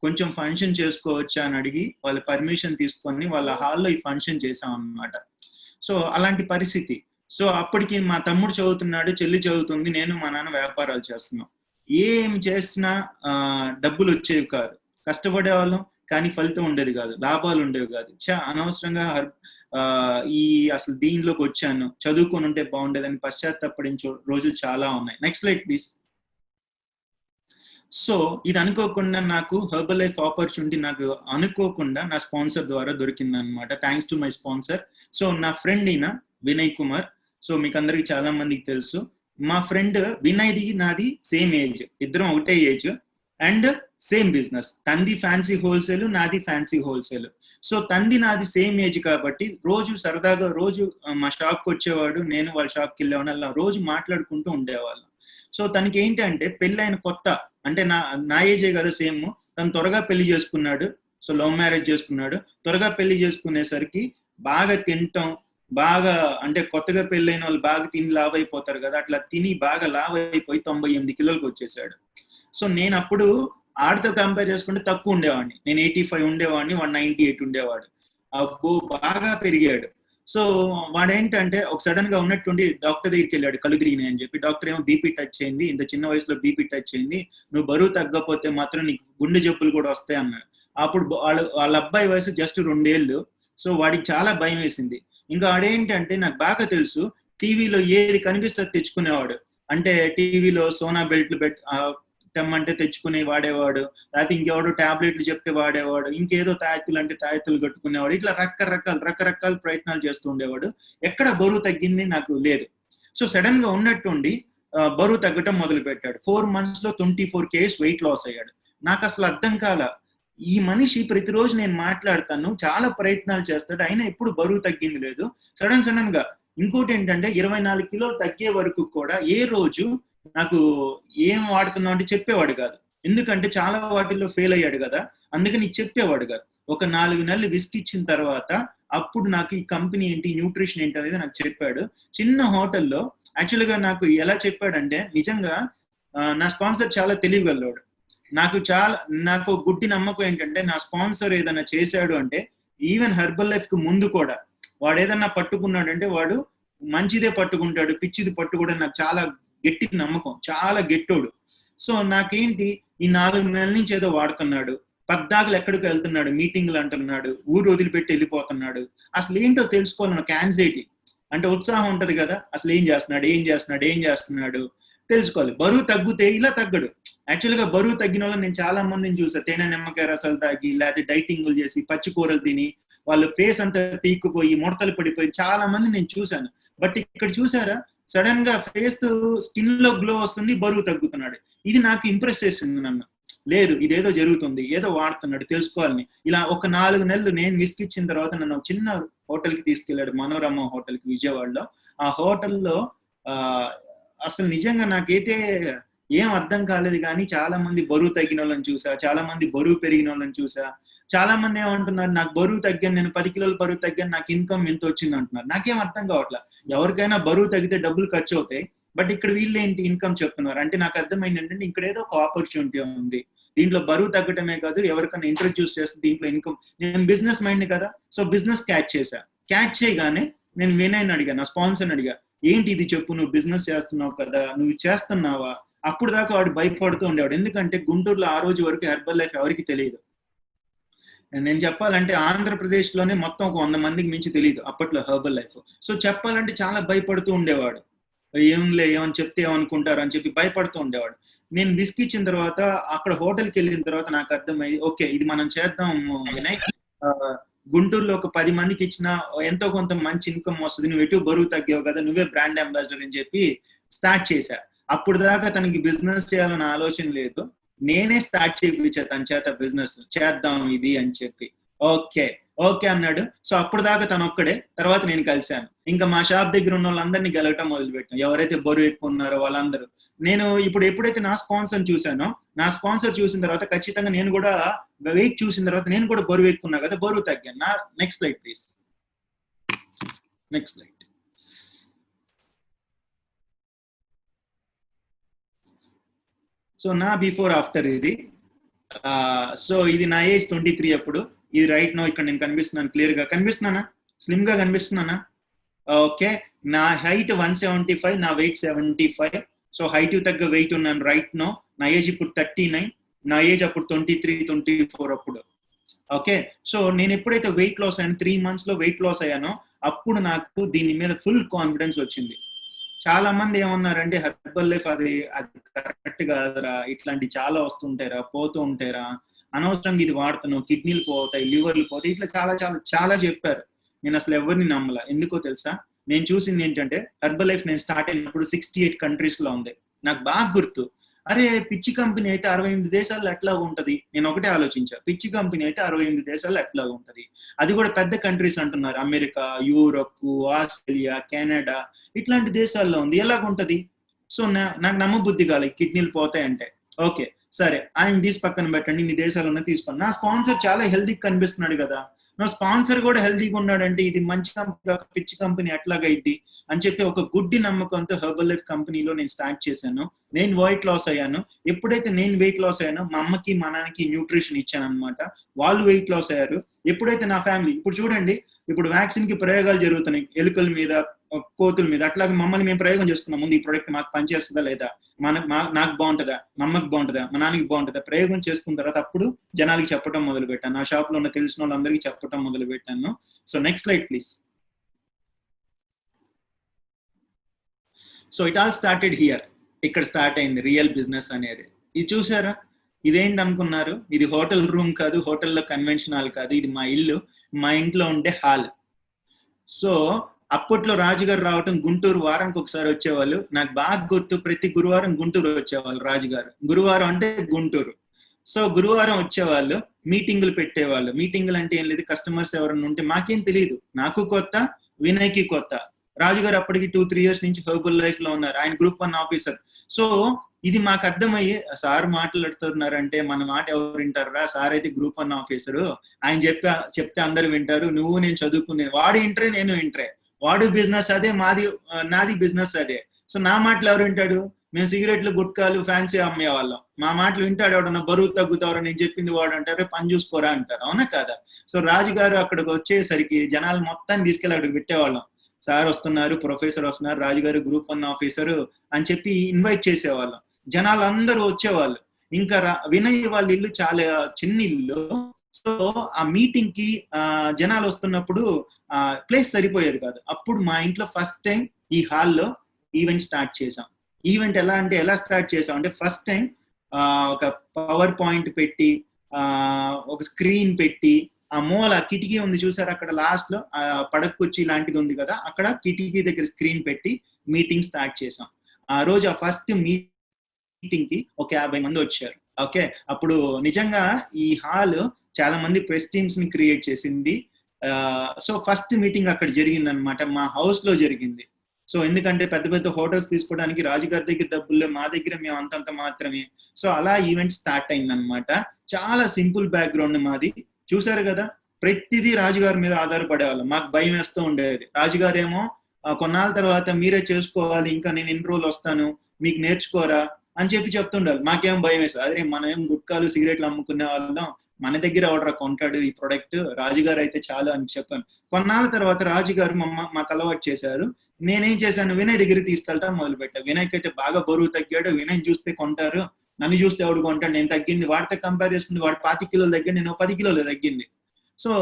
[SPEAKER 2] కొంచెం ఫంక్షన్ చేసుకోవచ్చా అని అడిగి వాళ్ళ పర్మిషన్ తీసుకొని వాళ్ళ హాల్లో ఈ ఫంక్షన్ చేసాం అన్నమాట. సో అలాంటి పరిస్థితి. సో అప్పటికి మా తమ్ముడు చదువుతున్నాడు, చెల్లి చదువుతుంది, నేను మా నాన్న వ్యాపారాలు చేస్తున్నాం. ఏం చేసినా డబ్బులు వచ్చేవి కాదు. కష్టపడే వాళ్ళం కానీ ఫలితం ఉండేది కాదు, లాభాలు ఉండేవి కాదు. అనవసరంగా ఈ అసలు దీనిలోకి వచ్చాను, చదువుకొని ఉంటే బాగుండేదని పశ్చాత్తాపడించే రోజులు చాలా ఉన్నాయి. Next slide please. సో ఇది అనుకోకుండా నాకు హెర్బల్ లైఫ్ ఆపర్చునిటీ నాకు అనుకోకుండా నా స్పాన్సర్ ద్వారా దొరికింది అనమాట. Thanks to my sponsor. So నా ఫ్రెండ్ ఈయన వినయ్ కుమార్. సో మీకు అందరికి చాలా మందికి తెలుసు. మా ఫ్రెండ్ వినయ్ది నాది సేమ్ ఏజ్, ఇద్దరం ఒకటే ఏజ్ అండ్ సేమ్ బిజినెస్. తంది ఫ్యాన్సీ హోల్సేల్, నాది ఫ్యాన్సీ హోల్సేల్. సో తంది నాది సేమ్ ఏజ్ కాబట్టి రోజు సరదాగా రోజు మా షాప్కి వచ్చేవాడు, నేను వాళ్ళ షాప్కి వెళ్ళేవాడు, అలా రోజు మాట్లాడుకుంటూ ఉండేవాళ్ళం. సో తనకి ఏంటంటే పెళ్ళైన కొత్త, అంటే నా ఏజే కదా సేమ్, తను త్వరగా పెళ్లి చేసుకున్నాడు. సో లవ్ మ్యారేజ్ చేసుకున్నాడు. త్వరగా పెళ్లి చేసుకునేసరికి బాగా తినటం, బాగా అంటే కొత్తగా పెళ్ళైన వాళ్ళు బాగా తిని లావ్ అయిపోతారు కదా, అట్లా తిని బాగా లావ్ అయిపోయి 98 కిలోలకు వచ్చేసాడు. సో నేను అప్పుడు ఆడితో కంపేర్ చేసుకుంటే తక్కువ ఉండేవాడిని. నేను 85 ఉండేవాడిని, 198 ఉండేవాడు. అబ్బో బాగా పెరిగాడు. సో వాడేంటంటే ఒక సడన్ గా ఉన్నట్టుండి డాక్టర్ దగ్గరికి వెళ్ళాడు, కళ్ళు తిరిగినాయి అని చెప్పి. డాక్టర్ ఏమో బీపీ టచ్ అయింది, ఇంత చిన్న వయసులో బీపీ టచ్ అయింది, నువ్వు బరువు తగ్గకపోతే మాత్రం నీకు గుండె జబ్బులు కూడా వస్తాయి అన్నాడు. అప్పుడు వాళ్ళ అబ్బాయి వయసు జస్ట్ 2 ఏళ్ళు. సో వాడికి చాలా భయం వేసింది. ఇంకా ఆడేంటంటే నాకు బాగా తెలుసు, టీవీలో ఏది కనిపిస్తే తెచ్చుకునేవాడు. అంటే టీవీలో సోనా బెల్ట్లు తెమ్మంటే తెచ్చుకుని వాడేవాడు, లేకపోతే ఇంకెవడో టాబ్లెట్లు చెప్తే వాడేవాడు, ఇంకేదో తాయెత్తులు అంటే తాయెత్తులు కట్టుకునేవాడు. ఇట్లా రకరకాల ప్రయత్నాలు చేస్తూ ఉండేవాడు. ఎక్కడ బరువు తగ్గింది నాకు లేదు. సో సడన్ గా ఉన్నట్టుండి బరువు తగ్గటం మొదలు పెట్టాడు. 4 months లో 24 kgs వెయిట్ లాస్ అయ్యాడు. నాకు అసలు అర్థం కాల, ఈ మనిషి ప్రతిరోజు నేను మాట్లాడతాను, చాలా ప్రయత్నాలు చేస్తాడు, అయినా ఎప్పుడు బరువు తగ్గింది లేదు. సడన్ గా ఇంకోటి ఏంటంటే 24 కిలోలు తగ్గే వరకు కూడా ఏ రోజు నాకు ఏం వాడుతున్నావు అంటే చెప్పేవాడు కాదు. ఎందుకంటే చాలా వాటిల్లో ఫెయిల్ అయ్యాడు కదా, అందుకని చెప్పేవాడు కాదు. ఒక 4 నెలలు విస్క్ ఇచ్చిన తర్వాత అప్పుడు నాకు ఈ కంపెనీ ఏంటి, న్యూట్రిషన్ ఏంటి అనేది నాకు చెప్పాడు. చిన్న హోటల్లో యాక్చువల్గా నాకు ఎలా చెప్పాడంటే, నిజంగా నా స్పాన్సర్ చాలా తెలియగలవాడు. నాకు గుడ్డి నమ్మకం ఏంటంటే, నా స్పాన్సర్ ఏదైనా చేశాడు అంటే ఈవెన్ హెర్బల్ లైఫ్ కు ముందు కూడా వాడు ఏదన్నా పట్టుకున్నాడు అంటే వాడు మంచిదే పట్టుకుంటాడు, పిచ్చిది పట్టుకోవడం నాకు చాలా గట్టి నమ్మకం, చాలా గట్టోడు. సో నాకేంటి, ఈ 4 నెలల నుంచి ఏదో వాడుతున్నాడు, పద్దాకులు ఎక్కడికి వెళ్తున్నాడు, మీటింగ్లు అంటున్నాడు, ఊరు వదిలిపెట్టి వెళ్ళిపోతున్నాడు. అసలు ఏంటో తెలుసుకోవాలని ఒక యాంగ్జైటీ, అంటే ఉత్సాహం ఉంటది కదా, అసలు ఏం చేస్తున్నాడు తెలుసుకోవాలి. బరువు తగ్గితే ఇలా తగ్గడు. యాక్చువల్గా బరువు తగ్గిన వాళ్ళని నేను చాలా మందిని చూసా, తేనె నిమ్మకాయ రసాలు తాగి లేకపోతే డైటింగ్లు చేసి పచ్చి కూరలు తిని వాళ్ళు ఫేస్ అంతా పీక్కుపోయి ముడతలు పడిపోయి చాలా మంది నేను చూశాను. బట్ ఇక్కడ చూసారా, సడన్ గా ఫేస్ స్కిన్ లో గ్లో వస్తుంది, బరువు తగ్గుతున్నాడు. ఇది నాకు ఇంప్రెస్ చేసింది నన్ను. లేదు ఇదేదో జరుగుతుంది, ఏదో వాడుతున్నాడు, తెలుసుకోవాలని. ఇలా ఒక 4 నెలలు నేను విస్క్ ఇచ్చిన తర్వాత నన్ను ఒక చిన్న హోటల్కి తీసుకెళ్లాడు, మనోరమ హోటల్కి విజయవాడలో. ఆ హోటల్లో అసలు నిజంగా నాకైతే ఏం అర్థం కాలేదు, కానీ చాలా మంది బరువు తగ్గిన వాళ్ళని చూసా, చాలా మంది బరువు పెరిగిన వాళ్ళని చూసా. చాలా మంది ఏమంటున్నారు, నాకు బరువు తగ్గాను, నేను 10 కిలోలు బరువు తగ్గాను, నాకు ఇన్కమ్ ఎంత వచ్చింది అంటున్నారు. నాకేం అర్థం కావట్లా. ఎవరికైనా బరువు తగ్గితే డబ్బులు ఖర్చు అవుతాయి, బట్ ఇక్కడ వీళ్ళు ఏంటి ఇన్కమ్ చెప్తున్నారు అంటే నాకు అర్థమైంది ఏంటంటే ఇక్కడ ఏదో ఒక ఆపర్చునిటీ ఉంది. దీంట్లో బరువు తగ్గటమే కాదు, ఎవరికైనా ఇంట్రడ్యూస్ చేస్తే దీంట్లో ఇన్కమ్. నేను బిజినెస్ మైండ్ కదా, సో బిజినెస్ క్యాచ్ చేశా. క్యాచ్ చేయగానే నేను వినయ్ని అడిగా, నా స్పాన్సర్ని అడిగా, ఏంటి ఇది చెప్పు, నువ్వు బిజినెస్ చేస్తున్నావు కదా, నువ్వు చేస్తున్నావా? అప్పుడు దాకా వాడు భయపడుతూ ఉండేవాడు, ఎందుకంటే గుంటూరులో ఆ రోజు వరకు హెర్బల్ లైఫ్ ఎవరికి తెలియదు. నేను చెప్పాలంటే ఆంధ్రప్రదేశ్ లోనే మొత్తం ఒక 100 మందికి మించి తెలియదు అప్పట్లో హెర్బల్ లైఫ్. సో చెప్పాలంటే చాలా భయపడుతూ ఉండేవాడు, ఏమని చెప్తే ఏమనుకుంటారు అని చెప్పి భయపడుతూ ఉండేవాడు. నేను విస్క్ ఇచ్చిన తర్వాత అక్కడ హోటల్కి వెళ్ళిన తర్వాత నాకు అర్థమయ్యి, ఓకే ఇది మనం చేద్దాం వినయ్, గుంటూరులో ఒక 10 మందికి ఇచ్చిన ఎంతో కొంత మంచి ఇన్కమ్ వస్తుంది, నువ్వు ఎటు బరువు తగ్గావు కదా, నువ్వే బ్రాండ్ అంబాసిడర్ అని చెప్పి స్టార్ట్ చేశా. అప్పుడు దాకా తనకి బిజినెస్ చేయాలన్న ఆలోచన లేదు, నేనే స్టార్ట్ చేయించా తన చేత బిజినెస్ చేద్దాం ఇది అని చెప్పి. ఓకే అన్నాడు. సో అప్పుడు దాకా తను ఒక్కడే, తర్వాత నేను కలిశాను. ఇంకా మా షాప్ దగ్గర ఉన్న వాళ్ళందరినీ గెలవటం మొదలుపెట్టాను, ఎవరైతే బరువు ఎక్కువ ఉన్నారో వాళ్ళందరూ. నేను ఇప్పుడు ఎప్పుడైతే నా స్పాన్సర్ చూసానో, నా స్పాన్సర్ చూసిన తర్వాత ఖచ్చితంగా నేను కూడా వెయిట్ చూసిన తర్వాత నేను కూడా బరువు ఎక్కున్నా కదా, బరువు తగ్గాను. నా next slide please, next slide. So నా బిఫోర్ ఆఫ్టర్ ఇది. సో ఇది నా ఏజ్ 23 అప్పుడు. ఇది రైట్ నో ఇక్కడ నేను కనిపిస్తున్నాను, క్లియర్ గా కనిపిస్తున్నానా, స్లిమ్ గా కనిపిస్తున్నానా? ఓకే, నా హైట్ 175, నా వెయిట్ 75. సో హైట్ తగ్గ వెయిట్ ఉన్నాను రైట్ నో. నా ఏజ్ ఇప్పుడు 39, నా ఏజ్ అప్పుడు 23, 24 అప్పుడు. ఓకే, సో నేను ఎప్పుడైతే వెయిట్ లాస్ అయ్యాను, 3 months లో వెయిట్ లాస్ అయ్యానో అప్పుడు నాకు దీని మీద ఫుల్ కాన్ఫిడెన్స్ వచ్చింది. చాలా మంది ఏమన్నారంటే హెర్బల్ లైఫ్ అది కరెక్ట్ కాదురా, ఇట్లాంటి చాలా వస్తుంటారా, పోతూ ఉంటారా, అనవసరంగా ఇది వాడుతున్నావు, కిడ్నీలు పోతాయి, లివర్లు పోతాయి, ఇట్లా చాలా చాలా చాలా చెప్పారు. నేను అసలు ఎవరిని నమ్మలా. ఎందుకో తెలుసా, నేను చూసింది ఏంటంటే హెర్బల్ లైఫ్ నేను స్టార్ట్ అయినప్పుడు 68 countries లో ఉంది. నాకు బాగా గుర్తు, అరే పిచ్చి కంపెనీ అయితే 68 దేశాల్లో ఎట్లా ఉంటది. నేను ఒకటే ఆలోచించా, పిచ్చి కంపెనీ అయితే 68 దేశాల్లో ఎట్లా ఉంటది, అది కూడా పెద్ద కంట్రీస్ అంటున్నారు, అమెరికా, యూరప్, ఆస్ట్రేలియా, కెనడా, ఇట్లాంటి దేశాల్లో ఉంది, ఎలాగుంటది. సో నాకు నమ్మబుద్ధి కాలేదు కిడ్నీలు పోతాయంటే. ఓకే సరే, ఆయన తీసి పక్కన పెట్టండి, ఇన్ని దేశాలు ఉన్నాయి తీసుకోండి. నా స్పాన్సర్ చాలా హెల్తీగా కనిపిస్తున్నాడు కదా, నా స్పాన్సర్ కూడా హెల్తీగా ఉన్నాడంటే ఇది మంచి కంపెనీ, పిచ్చి కంపెనీ ఎట్లాగైద్ది అని చెప్పి ఒక గుడ్డి నమ్మకంతో హెర్బల్ లైఫ్ కంపెనీలో నేను స్టార్ట్ చేశాను. నేను వెయిట్ లాస్ అయ్యాను. ఎప్పుడైతే నేను వెయిట్ లాస్ అయ్యానో మా అమ్మకి మా నాన్నకి న్యూట్రిషన్ ఇచ్చాను అనమాట, వాళ్ళు వెయిట్ లాస్ అయ్యారు. ఎప్పుడైతే నా ఫ్యామిలీ, ఇప్పుడు చూడండి, ఇప్పుడు వ్యాక్సిన్ కి ప్రయోగాలు జరుగుతున్నాయి, ఎలుకల మీద, కోతుల మీద. అట్లాగే మమ్మల్ని మేము ప్రయోగం చేసుకున్నాం, ముందు ఈ ప్రోడక్ట్ మాకు పనిచేస్తుందా లేదా, నాకు బాగుంటుందా, మా అమ్మకి బాగుంటుందా, మా నాన్నకి బాగుంటుందా, ప్రయోగం చేసుకున్న తర్వాత అప్పుడు జనాలకి చెప్పడం మొదలు పెట్టాను, నా షాప్ లో ఉన్న తెలిసిన వాళ్ళందరికీ చెప్పడం మొదలు పెట్టాను. So next slide please. So it all started here, ఇక్కడ స్టార్ట్ అయింది రియల్ బిజినెస్ అనేది. ఇది చూసారా, ఇదేంటి అనుకున్నారు, ఇది హోటల్ రూమ్ కాదు, హోటల్లో కన్వెన్షన్ హాల్ కాదు, ఇది మా ఇల్లు, మా ఇంట్లో ఉండే హాల్. సో అప్పట్లో రాజుగారు రావటం గుంటూరు వారానికి ఒకసారి వచ్చేవాళ్ళు. నాకు బాగా గుర్తు, ప్రతి గురువారం గుంటూరు వచ్చేవాళ్ళు రాజుగారు. గురువారం అంటే గుంటూరు. సో గురువారం వచ్చేవాళ్ళు, మీటింగులు పెట్టేవాళ్ళు. మీటింగులు అంటే ఏం లేదు, కస్టమర్స్ ఎవరన్నా ఉంటే, మాకేం తెలియదు, నాకు కొత్త, వినయ్కి కొత్త. రాజుగారు అప్పటికి 2-3 years నుంచి హెర్బల్ లైఫ్ లో ఉన్నారు, ఆయన Group 1 ఆఫీసర్. సో ఇది మాకు అర్థమయ్యి, సార్ మాట్లాడుతున్నారంటే మన మాట ఎవరు వింటారా, సార్ అయితే Group 1 ఆఫీసరు, ఆయన చెప్తే అందరు వింటారు, నువ్వు నేను చదువుకుంది, వాడు ఇంటరే నేను ఇంటరే, వాడు బిజినెస్ అదే, నాది బిజినెస్ అదే. సో నా మాటలు ఎవరు వింటాడు, మేము సిగరెట్లు, గుట్కాలు, ఫ్యాన్సీ అమ్మేవాళ్ళం, మా మాటలు వింటాడు ఎవడన్నా, బరువు తగ్గుతారు నేను చెప్పింది వాడు అంటారు, పని చూసుకోరా అంటారు, అవునా కాదా. సో రాజుగారు అక్కడికి వచ్చేసరికి జనాలు మొత్తాన్ని తీసుకెళ్ళి అక్కడికి పెట్టేవాళ్ళం, సార్ వస్తున్నారు, ప్రొఫెసర్ వస్తున్నారు, రాజుగారు Group 1 ఆఫీసరు అని చెప్పి ఇన్వైట్ చేసేవాళ్ళం. జనాలు అందరూ వచ్చేవాళ్ళు. ఇంకా వినయ్ వాళ్ళ ఇల్లు చాలా చిన్న ఇల్లు. సో ఆ మీటింగ్ కి జనాలు వస్తున్నప్పుడు ప్లేస్ సరిపోయేది కాదు. అప్పుడు మా ఇంట్లో ఫస్ట్ టైం ఈ హాల్లో ఈవెంట్ స్టార్ట్ చేసాం. ఈవెంట్ ఎలా స్టార్ట్ చేసాం అంటే ఫస్ట్ టైం ఒక పవర్ పాయింట్ పెట్టి ఒక స్క్రీన్ పెట్టి ఆ మూల కిటికీ ఉంది చూసారు అక్కడ లాస్ట్ లో పడకుచ్చి లాంటిది ఉంది కదా, అక్కడ కిటికీ దగ్గర స్క్రీన్ పెట్టి మీటింగ్ స్టార్ట్ చేసాం. ఆ రోజు ఆ ఫస్ట్ మీటింగ్ కి ఒక 50 మంది వచ్చారు. ఓకే, అప్పుడు నిజంగా ఈ హాల్ చాలా మంది ప్రెస్ టీమ్స్ ని క్రియేట్ చేసింది. సో ఫస్ట్ మీటింగ్ అక్కడ జరిగింది అనమాట, మా హౌస్ లో జరిగింది. సో ఎందుకంటే పెద్ద పెద్ద హోటల్స్ తీసుకోవడానికి రాజుగారి దగ్గర డబ్బులు, మా దగ్గర మేము అంతంత మాత్రమే. సో అలా ఈవెంట్ స్టార్ట్ అయింది అనమాట. చాలా సింపుల్ బ్యాక్గ్రౌండ్ మాది, చూసారు కదా. ప్రతిదీ రాజుగారి మీద ఆధారపడేవాళ్ళం. మాకు భయం వేస్తూ ఉండేది. రాజుగారు ఏమో కొన్నాళ్ళ తర్వాత మీరే చేసుకోవాలి, ఇంకా నేను ఎన్ని రోజులు వస్తాను, మీకు నేర్చుకోరా అని చెప్తుండాలి. మాకేం భయం వేస్తుంది. అదే మనం ఏం గుట్కాలు సిగరెట్లు అమ్ముకునే వాళ్ళం, మన దగ్గర ఎవడరా కొంటాడు ఈ ప్రొడక్ట్, రాజుగారు అయితే చాలు అని చెప్పాను. కొన్నాళ్ళ తర్వాత రాజుగారు మాకు అలవాటు చేశారు. నేనేం చేశాను, వినయ్ దగ్గర తీసుకెళ్ళటం మొదలు పెట్టా. వినయ్కి అయితే బాగా బరువు తగ్గాడు. వినయ్ చూస్తే కొంటారు, నన్ను చూస్తే ఎవడు కొంటాడు. నేను తగ్గింది, వాడితో కంపేర్ చేసుకుంటే వాడు 25 కిలోలు తగ్గాడు, నేను 10 కిలోలు తగ్గింది. సో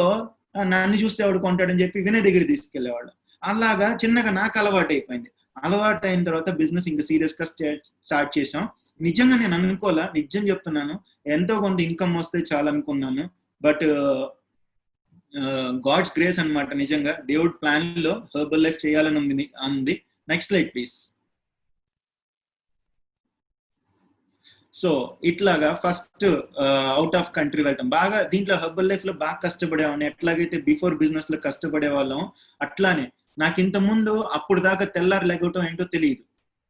[SPEAKER 2] నన్ను చూస్తే ఎవడు కొంటాడని చెప్పి వినయ్ దగ్గర తీసుకెళ్లేవాడు. అలాగా చిన్నగా నాకు అలవాటు అయిపోయింది. అలవాటు అయిన తర్వాత బిజినెస్ ఇంకా సీరియస్ గా స్టార్ట్ చేసాం. నిజంగా నేను అనుకోలే, నిజం చెప్తున్నాను, ఎంతో కొంత ఇన్కమ్ వస్తే చాలు అనుకున్నాను. బట్ గాడ్స్ గ్రేస్ అనమాట. నిజంగా దేవుడి ప్లాన్ లో హెర్బల్ లైఫ్ చేయాలని ఉంది. Next slide please. సో ఇట్లాగా ఫస్ట్ అవుట్ ఆఫ్ కంట్రీ వెళ్ళటం. బాగా దీంట్లో హెర్బల్ లైఫ్ లో బాగా కష్టపడేవాడిని. ఎట్లాగైతే బిఫోర్ బిజినెస్ లో కష్టపడే వాళ్ళం, అట్లానే నాకు ఇంత ముందు అప్పుడు దాకా తెల్లారి లేకపోవటం ఏంటో తెలియదు.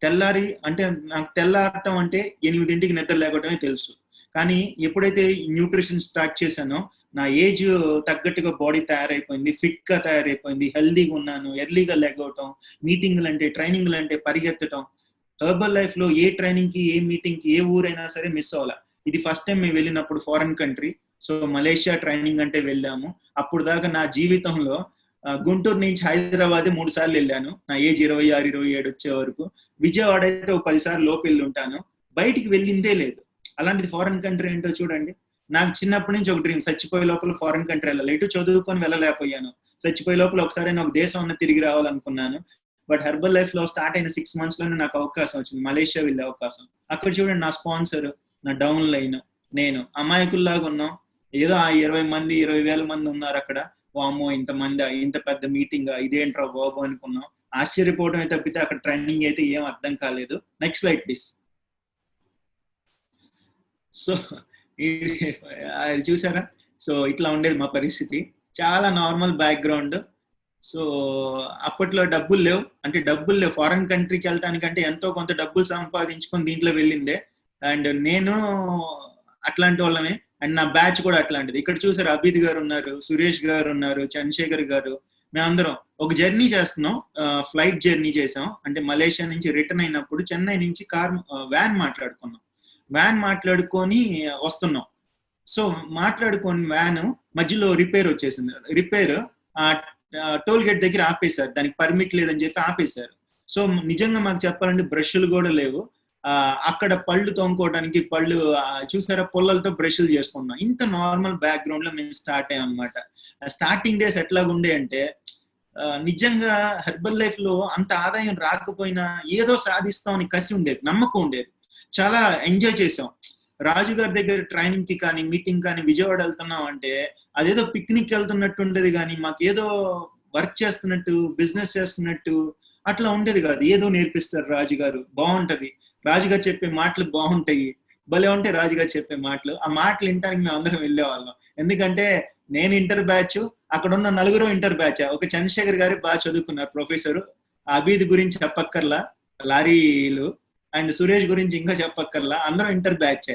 [SPEAKER 2] తెల్లారి అంటే నాకు తెల్లారటం అంటే 8ంటికి నిద్ర లేకపోవటమే తెలుసు. కానీ ఎప్పుడైతే న్యూట్రిషన్ స్టార్ట్ చేశానో నా ఏజ్ తగ్గట్టుగా బాడీ తయారైపోయింది, ఫిట్ గా తయారైపోయింది, హెల్దీగా ఉన్నాను, ఎర్లీగా లేకపోవటం, మీటింగ్లు అంటే ట్రైనింగ్లు అంటే పరిగెత్తటం. హెర్బల్ లైఫ్ లో ఏ ట్రైనింగ్ కి, ఏ మీటింగ్ కి, ఏ ఊరైనా సరే మిస్ అవ్వాల. ఇది ఫస్ట్ టైం మేము వెళ్ళినప్పుడు foreign country. So Malaysia training అంటే వెళ్ళాము. అప్పుడు దాకా నా జీవితంలో గుంటూరు నుంచి హైదరాబాద్ 3 సార్లు వెళ్ళాను, నా ఏజ్ 26, 27 వచ్చే వరకు. విజయవాడ అయితే ఒక 10 సార్లు లోపు వెళ్ళి ఉంటాను, బయటికి వెళ్ళిందే లేదు. అలాంటిది ఫారెన్ కంట్రీ ఏంటో చూడండి. నాకు చిన్నప్పటి నుంచి ఒక డ్రీమ్, చచ్చిపోయే లోపల ఫారెన్ కంట్రీ వెళ్ళాలి. ఎటు చదువుకొని వెళ్ళలేకపోయాను, చచ్చిపోయే లోపల ఒకసారి ఒక దేశం అన్న తిరిగి రావాలనుకున్నాను. బట్ హెర్బల్ లైఫ్ లో స్టార్ట్ అయిన 6 months లోనే నాకు అవకాశం వచ్చింది, మలేషియా వెళ్ళే అవకాశం. అక్కడ చూడండి, నా స్పాన్సర్, నా డౌన్ లైన్, నేను అమాయకుల్లాగా ఉన్నాం. ఏదో 20 మంది 20,000 మంది ఉన్నారు అక్కడ. వామో ఇంతమంది, ఇంత పెద్ద మీటింగ్, ఇదేంట్రా బాబు అనుకున్నాం. ఆశ్చర్యపోవడమే తప్పితే అక్కడ ట్రైనింగ్ అయితే ఏం అర్థం కాలేదు. Next slide please. సో ఇది చూసారా. సో ఇట్లా ఉండేది మా పరిస్థితి, చాలా నార్మల్ బ్యాక్గ్రౌండ్. సో అప్పట్లో డబ్బులు లేవు, ఫారెన్ కంట్రీకి వెళ్ళటానికంటే ఎంతో కొంత డబ్బులు సంపాదించుకొని దీంట్లో వెళ్ళిందే. అండ్ నేను అట్లాంటి వాళ్ళమే, అండ్ నా బ్యాచ్ కూడా అట్లాంటిది. ఇక్కడ చూసారు, అభిద్ గారు ఉన్నారు, సురేష్ గారు ఉన్నారు, చంద్రశేఖర్ గారు. మేమందరం ఒక జర్నీ చేస్తున్నాం, ఫ్లైట్ జర్నీ చేసాం. అంటే మలేషియా నుంచి రిటర్న్ అయినప్పుడు చెన్నై నుంచి వ్యాన్ మాట్లాడుకొని వస్తున్నాం. సో మాట్లాడుకొని వ్యాన్ మధ్యలో రిపేర్ వచ్చేసింది. రిపేర్ టోల్ గేట్ దగ్గర ఆపేశారు, దానికి పర్మిట్ లేదని చెప్పి ఆపేశారు. సో నిజంగా మాకు చెప్పాలంటే బ్రష్లు కూడా లేవు. అక్కడ పళ్ళు తోముకోవడానికి పళ్ళు చూసారా, పొల్లలతో బ్రష్లు చేసుకున్నాం. ఇంత నార్మల్ బ్యాక్గ్రౌండ్ లో మేము స్టార్ట్ అయ్యాం అనమాట. స్టార్టింగ్ డేస్ ఎట్లాగుండే అంటే, నిజంగా హెర్బల్ లైఫ్ లో అంత ఆదాయం రాకపోయినా ఏదో సాధిస్తామని కసి ఉండేది, నమ్మకం ఉండేది. చాలా ఎంజాయ్ చేసాం. రాజుగారి దగ్గర ట్రైనింగ్ కి కానీ, మీటింగ్ కానీ విజయవాడ వెళ్తున్నాం అంటే అదేదో పిక్నిక్ వెళ్తున్నట్టు ఉండేది, కానీ మాకు ఏదో వర్క్ చేస్తున్నట్టు, బిజినెస్ చేస్తున్నట్టు అట్లా ఉండేది కాదు. ఏదో నేర్పిస్తారు రాజుగారు, బాగుంటది, రాజుగారు చెప్పే మాటలు బాగుంటాయి, భలే ఉంటాయి రాజుగారు చెప్పే మాటలు. ఆ మాటలు వినడానికి మేము అందరం వెళ్ళేవాళ్ళం. ఎందుకంటే నేను ఇంటర్ బ్యాచ్, అక్కడ ఉన్న 4 ఇంటర్ బ్యాచ్. ఒక చంద్రశేఖర్ గారు బాగా చదువుకున్నారు, ప్రొఫెసర్. అభిద్ గురించి చెప్పక్కర్లా, లారీలు. అండ్ సురేష్ గురించి ఇంకా చెప్పక్కర్లా, అందరం ఇంటర్ బ్యాచ్.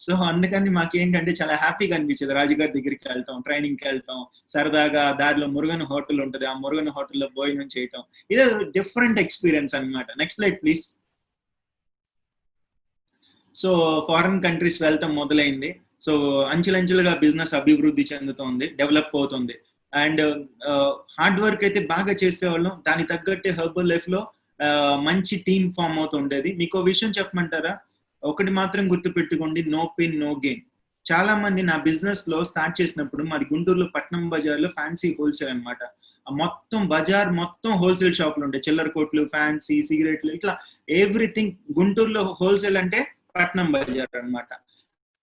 [SPEAKER 2] సో అందుకని మాకేంటంటే చాలా హ్యాపీగా అనిపించేది రాజుగారి దగ్గరికి వెళ్ళటం, ట్రైనింగ్కి వెళ్ళటం, సరదాగా దారిలో మురుగన్ హోటల్ ఉంటుంది, ఆ మురుగన్ హోటల్లో భోజనం చేయటం. ఇదే డిఫరెంట్ ఎక్స్పీరియన్స్ అనమాట. Next slide please. So foreign countries వెళ్ళటం మొదలైంది. సో అంచెలంచెలుగా బిజినెస్ అభివృద్ధి చెందుతోంది, డెవలప్ అవుతుంది. అండ్ హార్డ్ వర్క్ అయితే బాగా చేసేవాళ్ళం. దానికి తగ్గట్టే హెర్బల్ లైఫ్ లో మంచి టీమ్ ఫామ్ అవుతుండేది. మీకు విషయం చెప్పమంటారా, ఒకటి మాత్రం గుర్తు పెట్టుకోండి, నో పెయిన్ నో గెయిన్. చాలా మంది నా బిజినెస్ లో స్టార్ట్ చేసినప్పుడు మాది గుంటూరులో పట్నం బజార్ లో ఫ్యాన్సీ హోల్సేల్ అనమాట. మొత్తం బజార్ మొత్తం హోల్సేల్ షాపులు ఉంటాయి, చిల్లర కోట్లు, ఫ్యాన్సీ, సిగరెట్లు, ఇట్లా ఎవ్రీథింగ్. గుంటూరులో హోల్సేల్ అంటే పట్నం బజార్ అనమాట.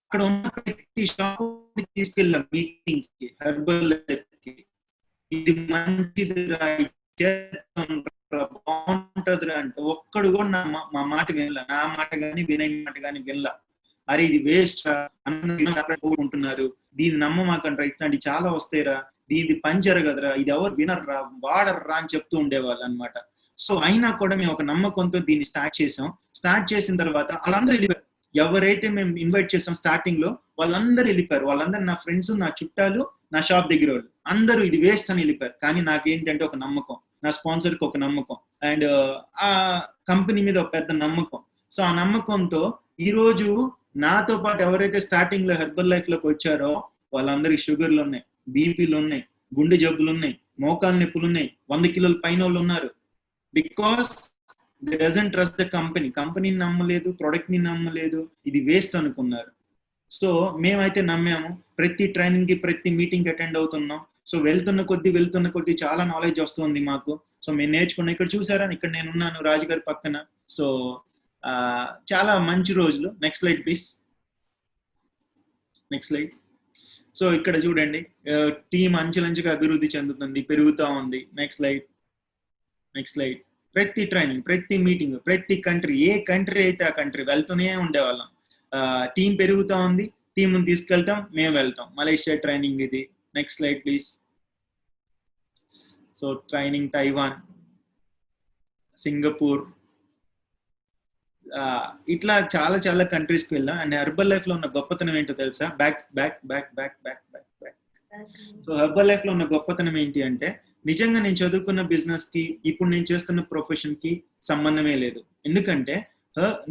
[SPEAKER 2] అక్కడ ఉన్న ప్రతి షాప్ తీసుకెళ్ళాం మీటింగ్ కి, హెర్బల్ లైఫ్ కి. ఇది మంచిదిరా, బాగుంటదిరా అంటే ఒక్కడు కూడా మా మాట వినలా, నా మాట గాని వినయ్ మాట గాని వినలా. అరే ఇది వేస్ట్ రా ఉంటున్నారు, దీన్ని నమ్మమాకండ్రా, ఇట్లాంటి చాలా వస్తాయిరా, దీనికి పని జరగదురా, ఇది ఎవరు వినర్రా, వాడర్రా అని చెప్తూ ఉండేవాళ్ళు అనమాట. సో అయినా కూడా మేము ఒక నమ్మకంతో దీన్ని స్టార్ట్ చేసాం. స్టార్ట్ చేసిన తర్వాత వాళ్ళందరూ వెళ్ళిపోయారు. ఎవరైతే మేము ఇన్వైట్ చేసాం స్టార్టింగ్ లో వాళ్ళందరూ వెళ్ళిపోయారు. వాళ్ళందరూ నా ఫ్రెండ్స్, నా చుట్టాలు, నా షాప్ దగ్గర వాళ్ళు అందరూ ఇది వేస్ట్ అని వెళ్ళిపోయారు. కానీ నాకేంటంటే ఒక నమ్మకం, నా స్పాన్సర్ కి ఒక నమ్మకం, అండ్ ఆ కంపెనీ మీద ఒక పెద్ద నమ్మకం. సో ఆ నమ్మకంతో ఈ రోజు నాతో పాటు ఎవరైతే స్టార్టింగ్ లో హెర్బల్ లైఫ్ లోకి వచ్చారో వాళ్ళందరికి షుగర్లు ఉన్నాయి, బీపీలు ఉన్నాయి, గుండె జబ్బులు ఉన్నాయి, మోకాలు నొప్పులు ఉన్నాయి, 100 కిలోల పైన వాళ్ళు ఉన్నారు. Because they doesn't trust the company. కంపెనీని నమ్మలేదు, ప్రొడక్ట్ ని నమ్మలేదు, ఇది వేస్ట్ అనుకున్నారు. సో మేమైతే నమ్మాము. ప్రతి ట్రైనింగ్ కి, ప్రతి మీటింగ్ అటెండ్ అవుతున్నాం. సో వెళ్తున్న కొద్దీ చాలా నాలెడ్జ్ వస్తుంది మాకు. సో మేము నేర్చుకున్నాం. ఇక్కడ చూసారా, ఇక్కడ నేను ఉన్నాను రాజుగారి పక్కన. సో చాలా మంచి రోజులు. Next slide please. Next slide. So ఇక్కడ చూడండి, టీం అంచెలంచెగా అభివృద్ధి చెందుతుంది, పెరుగుతూ ఉంది. Next slide. Next slide. ప్రతి ట్రైనింగ్, ప్రతి మీటింగ్, ప్రతి కంట్రీ, ఏ కంట్రీ అయితే ఆ కంట్రీ వెళ్తూనే ఉండేవాళ్ళం. టీం పెరుగుతూ ఉంది, టీంని తీసుకెళ్తాం, మేము వెళ్తాం. మలేషియా ట్రైనింగ్ ఇది. Next slide please. So training Taiwan, Singapore, ఇట్లా చాలా చాలా కంట్రీస్కి వెళ్ళాం. అండ్ హెర్బల్ లైఫ్ లో ఉన్న గొప్పతనం ఏంటో తెలుసా? Back back back back back back back. So herbal life లో ఉన్న గొప్పతనం ఏంటి అంటే, నిజంగా నేను చదువుకున్న బిజినెస్ కి ఇప్పుడు నేను చేస్తున్న ప్రొఫెషన్ కి సంబంధమే లేదు. ఎందుకంటే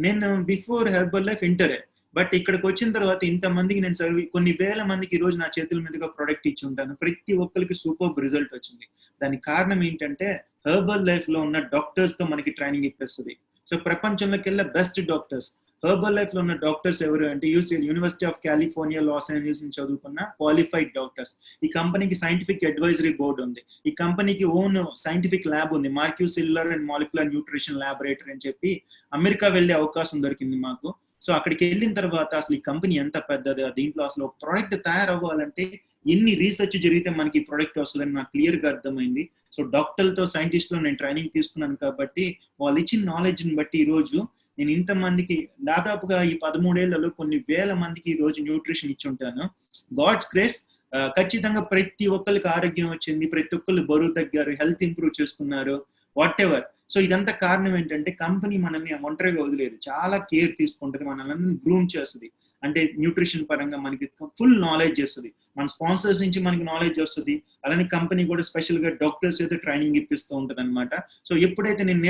[SPEAKER 2] నేను బిఫోర్ హెర్బల్ లైఫ్ ఇంటరే, బట్ ఇక్కడికి వచ్చిన తర్వాత ఇంతమందికి నేను కొన్ని వేల మందికి ఈ రోజు నా చేతుల మీదుగా ప్రొడక్ట్ ఇచ్చి ఉంటాను. ప్రతి ఒక్కరికి సూపర్ రిజల్ట్ వచ్చింది. దానికి కారణం ఏంటంటే హెర్బల్ లైఫ్ లో ఉన్న డాక్టర్స్ తో మనకి ట్రైనింగ్ ఇప్పిస్తుంది. సో ప్రపంచంలోకి వెళ్ళే బెస్ట్ డాక్టర్స్, హెర్బల్ లైఫ్ లో ఉన్న డాక్టర్స్ ఎవరు అంటే university of California Los Angeles నుంచి చదువుకున్న క్వాలిఫైడ్ డాక్టర్స్. ఈ కంపెనీకి సైంటిఫిక్ అడ్వైజరీ బోర్డు ఉంది. ఈ కంపెనీకి ఓన్ సైంటిఫిక్ ల్యాబ్ ఉంది, marquee cellular and molecular nutrition laboratory అని చెప్పి. అమెరికా వెళ్లే అవకాశం దొరికింది మాకు. సో అక్కడికి వెళ్ళిన తర్వాత అసలు ఈ కంపెనీ ఎంత పెద్దది, దీంట్లో అసలు ఒక ప్రోడక్ట్ తయారవ్వాలంటే ఎన్ని రీసెర్చ్ జరిగితే మనకి ఈ ప్రోడక్ట్ వస్తుందని నాకు క్లియర్ గా అర్థమైంది. సో డాక్టర్లతో, సైంటిస్టులు నేను ట్రైనింగ్ తీసుకున్నాను కాబట్టి వాళ్ళు ఇచ్చిన నాలెడ్జ్ ని బట్టి ఈ రోజు నేను ఇంతమందికి, దాదాపుగా ఈ 13 ఏళ్లలో కొన్ని వేల మందికి ఈ రోజు న్యూట్రిషన్ ఇచ్చి ఉంటాను. God's grace. ఖచ్చితంగా ప్రతి ఒక్కరికి ఆరోగ్యం వచ్చింది, ప్రతి ఒక్కరు బరువు తగ్గారు, హెల్త్ ఇంప్రూవ్ చేసుకున్నారు, వాట్ ఎవర్. సో ఇదంతా కారణం ఏంటంటే కంపెనీ మనల్ని ఒంటరిగా వదిలేదు, చాలా కేర్ తీసుకుంటుంది, మనల్ని గ్రూమ్ చేస్తుంది. అంటే న్యూట్రిషన్ పరంగా మనకి ఫుల్ నాలెడ్జ్ చేస్తుంది, మన స్పాన్సర్స్ నుంచి మనకి నాలెడ్జ్ వస్తుంది. అలానే కంపెనీ కూడా స్పెషల్ గా డాక్టర్స్ అయితే ట్రైనింగ్ ఇప్పిస్తూ ఉంటది అనమాట. సో ఎప్పుడైతే నేను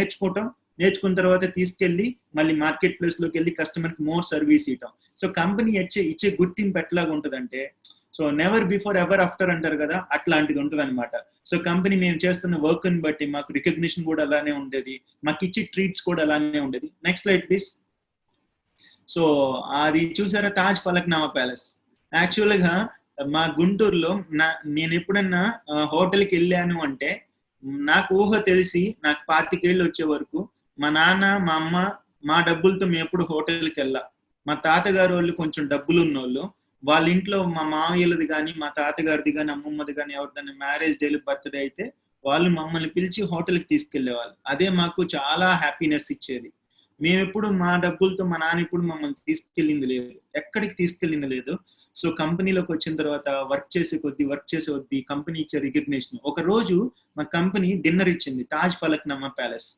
[SPEAKER 2] నేర్చుకున్న తర్వాత తీసుకెళ్లి మళ్ళీ మార్కెట్ ప్లేస్ లోకి వెళ్ళి కస్టమర్ కి మోర్ సర్వీస్ ఇవ్వటం. సో కంపెనీ ఇచ్చే గుర్తింపు ఎట్లాగా ఉంటదంటే, so never before ever after అంటారు కదా, అట్లాంటిది ఉంటది అనమాట. సో కంపెనీ మేము చేస్తున్న వర్క్ ని బట్టి మాకు రికగ్నిషన్ కూడా అలానే ఉండేది, మాకు ఇచ్చే ట్రీట్స్ కూడా అలానే ఉండేది. Next slide please. సో అది చూసారా, తాజ్ ఫలక్నామా ప్యాలెస్. యాక్చువల్ గా మా గుంటూరులో నేను ఎప్పుడన్నా హోటల్కి వెళ్ళాను అంటే, నాకు ఊహ తెలిసి నాకు 25 ఏళ్ళు వచ్చే వరకు మా నాన్న, మా అమ్మ, మా డబ్బులతో మేము ఎప్పుడు హోటల్కి వెళ్ళా. మా తాతగారు వాళ్ళు కొంచెం డబ్బులు ఉన్నోళ్ళు, వాళ్ళ ఇంట్లో మా మామయ్యలది కానీ, మా తాతగారిది కానీ, అమ్మమ్మది కానీ ఎవరిదైనా మ్యారేజ్ డేలు, బర్త్డే అయితే వాళ్ళు మమ్మల్ని పిలిచి హోటల్కి తీసుకెళ్లేవాళ్ళు. అదే మాకు చాలా హ్యాపీనెస్ ఇచ్చేది. మేము ఎప్పుడు మా డబ్బులతో, మా నాన్న ఇప్పుడు మమ్మల్ని తీసుకెళ్ళింది లేదు, ఎక్కడికి తీసుకెళ్ళింది లేదు. సో కంపెనీలోకి వచ్చిన తర్వాత వర్క్ చేసే కొద్దీ కంపెనీ ఇచ్చే రికగ్నిషన్. ఒక రోజు మా కంపెనీ డిన్నర్ ఇచ్చింది, తాజ్ ఫలక్నామా ప్యాలెస్.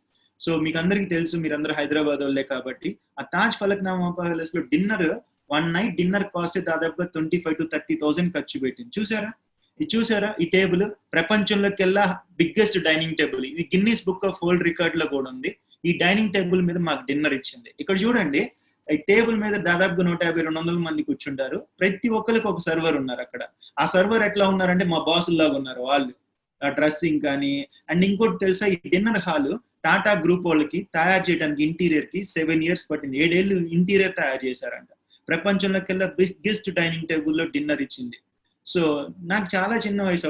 [SPEAKER 2] సో మీకు అందరికీ తెలుసు, మీరందరూ హైదరాబాద్ వాళ్ళే కాబట్టి, ఆ తాజ్ ఫలక్నామా ప్యాలెస్ లో డిన్నర్, 1 నైట్ డిన్నర్ కాస్ట్ దాదాపుగా 25,000 to 30,000 ఖర్చు పెట్టింది. చూసారా ఈ టేబుల్? ప్రపంచంలోకెల్లా బిగ్గెస్ట్ డైనింగ్ టేబుల్ ఇది. Guinness book of world record లో కూడా ఉంది. ఈ డైనింగ్ టేబుల్ మీద మాకు డిన్నర్ ఇచ్చింది. ఇక్కడ చూడండి, ఈ టేబుల్ మీద దాదాపుగా 150-200 మంది కూర్చుంటారు. ప్రతి ఒక్కరికి ఒక సర్వర్ ఉన్నారు అక్కడ. ఆ సర్వర్ ఎట్లా ఉన్నారంటే మా బాసుల్లాగా ఉన్నారు వాళ్ళు, డ్రెస్సింగ్ కానీ. అండ్ ఇంకోటి తెలుసా, ఈ డిన్నర్ హాల్ టాటా గ్రూప్ వాళ్ళకి తయారు చేయడానికి ఇంటీరియర్ కి 7 years పట్టింది. 7 ఏళ్ళు ఇంటీరియర్ తయారు చేశారంట. ప్రపంచంలోకెల్లా బిగ్గెస్ట్ డైనింగ్ టేబుల్లో డిన్నర్ ఇచ్చింది. సో నాకు చాలా చిన్న వయసు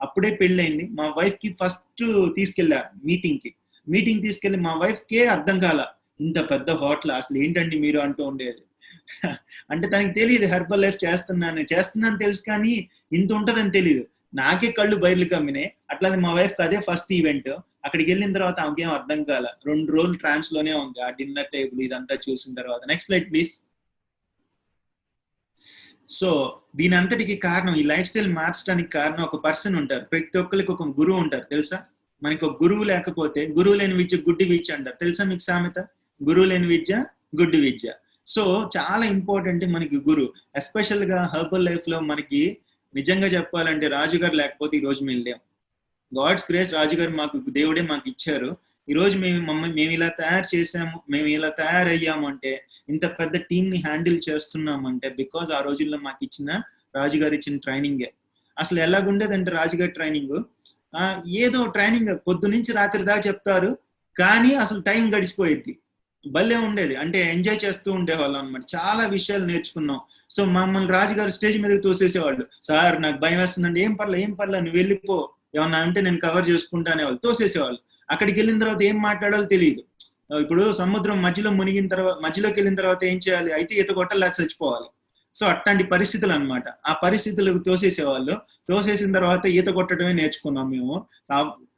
[SPEAKER 2] అప్పుడే పెళ్ళైంది. మా వైఫ్ కి ఫస్ట్ తీసుకెళ్ళా మీటింగ్ తీసుకెళ్ళి మా వైఫ్ కే అర్థం కాల, ఇంత పెద్ద హోటల్ అసలు ఏంటండి మీరు అంటూ ఉండేది. అంటే తనకి తెలియదు హెర్బల్ లైఫ్ చేస్తున్నాను తెలుసు, కానీ ఇంత ఉంటదని తెలియదు. నాకే కళ్ళు బయర్లు కమ్మినాయి. అట్లానే మా వైఫ్ అదే ఫస్ట్ ఈవెంట్. అక్కడికి వెళ్ళిన తర్వాత ఆమెకేం అర్థం కాల. 2 రోజులు ట్రాన్స్ లోనే ఉంది ఆ డిన్నర్ టేబుల్ ఇదంతా చూసిన తర్వాత. Next slide please. సో దీని అంతటికి కారణం, ఈ లైఫ్ స్టైల్ మార్చడానికి కారణం ఒక పర్సన్ ఉంటారు. ప్రతి ఒక్కరికి ఒక గురువు ఉంటారు తెలుసా. మనకి ఒక గురువు లేకపోతే గురువు లేని విద్య గుడ్డి విద్య అంటారు తెలుసా మీకు సామెత. గురువు లేని విద్య గుడ్డి విద్య. సో చాలా ఇంపార్టెంట్ మనకి గురువు. ఎస్పెషల్ గా హెర్బల్ లైఫ్ లో మనకి నిజంగా చెప్పాలంటే రాజుగారు లేకపోతే ఈ రోజు మేము లేం. గాడ్స్ గ్రేస్, రాజుగారు మాకు దేవుడే మాకు ఇచ్చారు. ఈ రోజు మేము ఇలా తయారు చేసాము, మేము ఇలా తయారయ్యాము అంటే, ఇంత పెద్ద టీమ్ ని హ్యాండిల్ చేస్తున్నామంటే బికాజ్ ఆ రోజుల్లో మాకు ఇచ్చిన రాజుగారు ఇచ్చిన ట్రైనింగే. అసలు ఎలాగుండేదంటే రాజుగారి ట్రైనింగ్ ఏదో ట్రైనింగ్ పొద్దు నుంచి రాత్రి దాకా చెప్తారు, కానీ అసలు టైం గడిచిపోయేది. భలే ఉండేది. అంటే ఎంజాయ్ చేస్తూ ఉండేవాళ్ళం అనమాట. చాలా విషయాలు నేర్చుకున్నాం. సో మమ్మల్ని రాజుగారు స్టేజ్ మీదకి తోసేసేవాళ్ళు. సార్ నాకు భయం వేస్తుందండి. ఏం పర్లేదు నువ్వు వెళ్ళిపో, ఏమన్నా అంటే నేను కవర్ చేసుకుంటానే వాళ్ళు తోసేసేవాళ్ళు. అక్కడికి వెళ్ళిన తర్వాత ఏం మాట్లాడాలో తెలియదు. ఇప్పుడు సముద్రం మధ్యలోకి వెళ్ళిన తర్వాత ఏం చేయాలి, అయితే ఈత కొట్టాలి లేకపోతే చచ్చిపోవాలి. సో అట్లాంటి పరిస్థితులు అనమాట. ఆ పరిస్థితులకు తోసేసేవాళ్ళు. తోసేసిన తర్వాత ఈత కొట్టడమే నేర్చుకున్నాం మేము.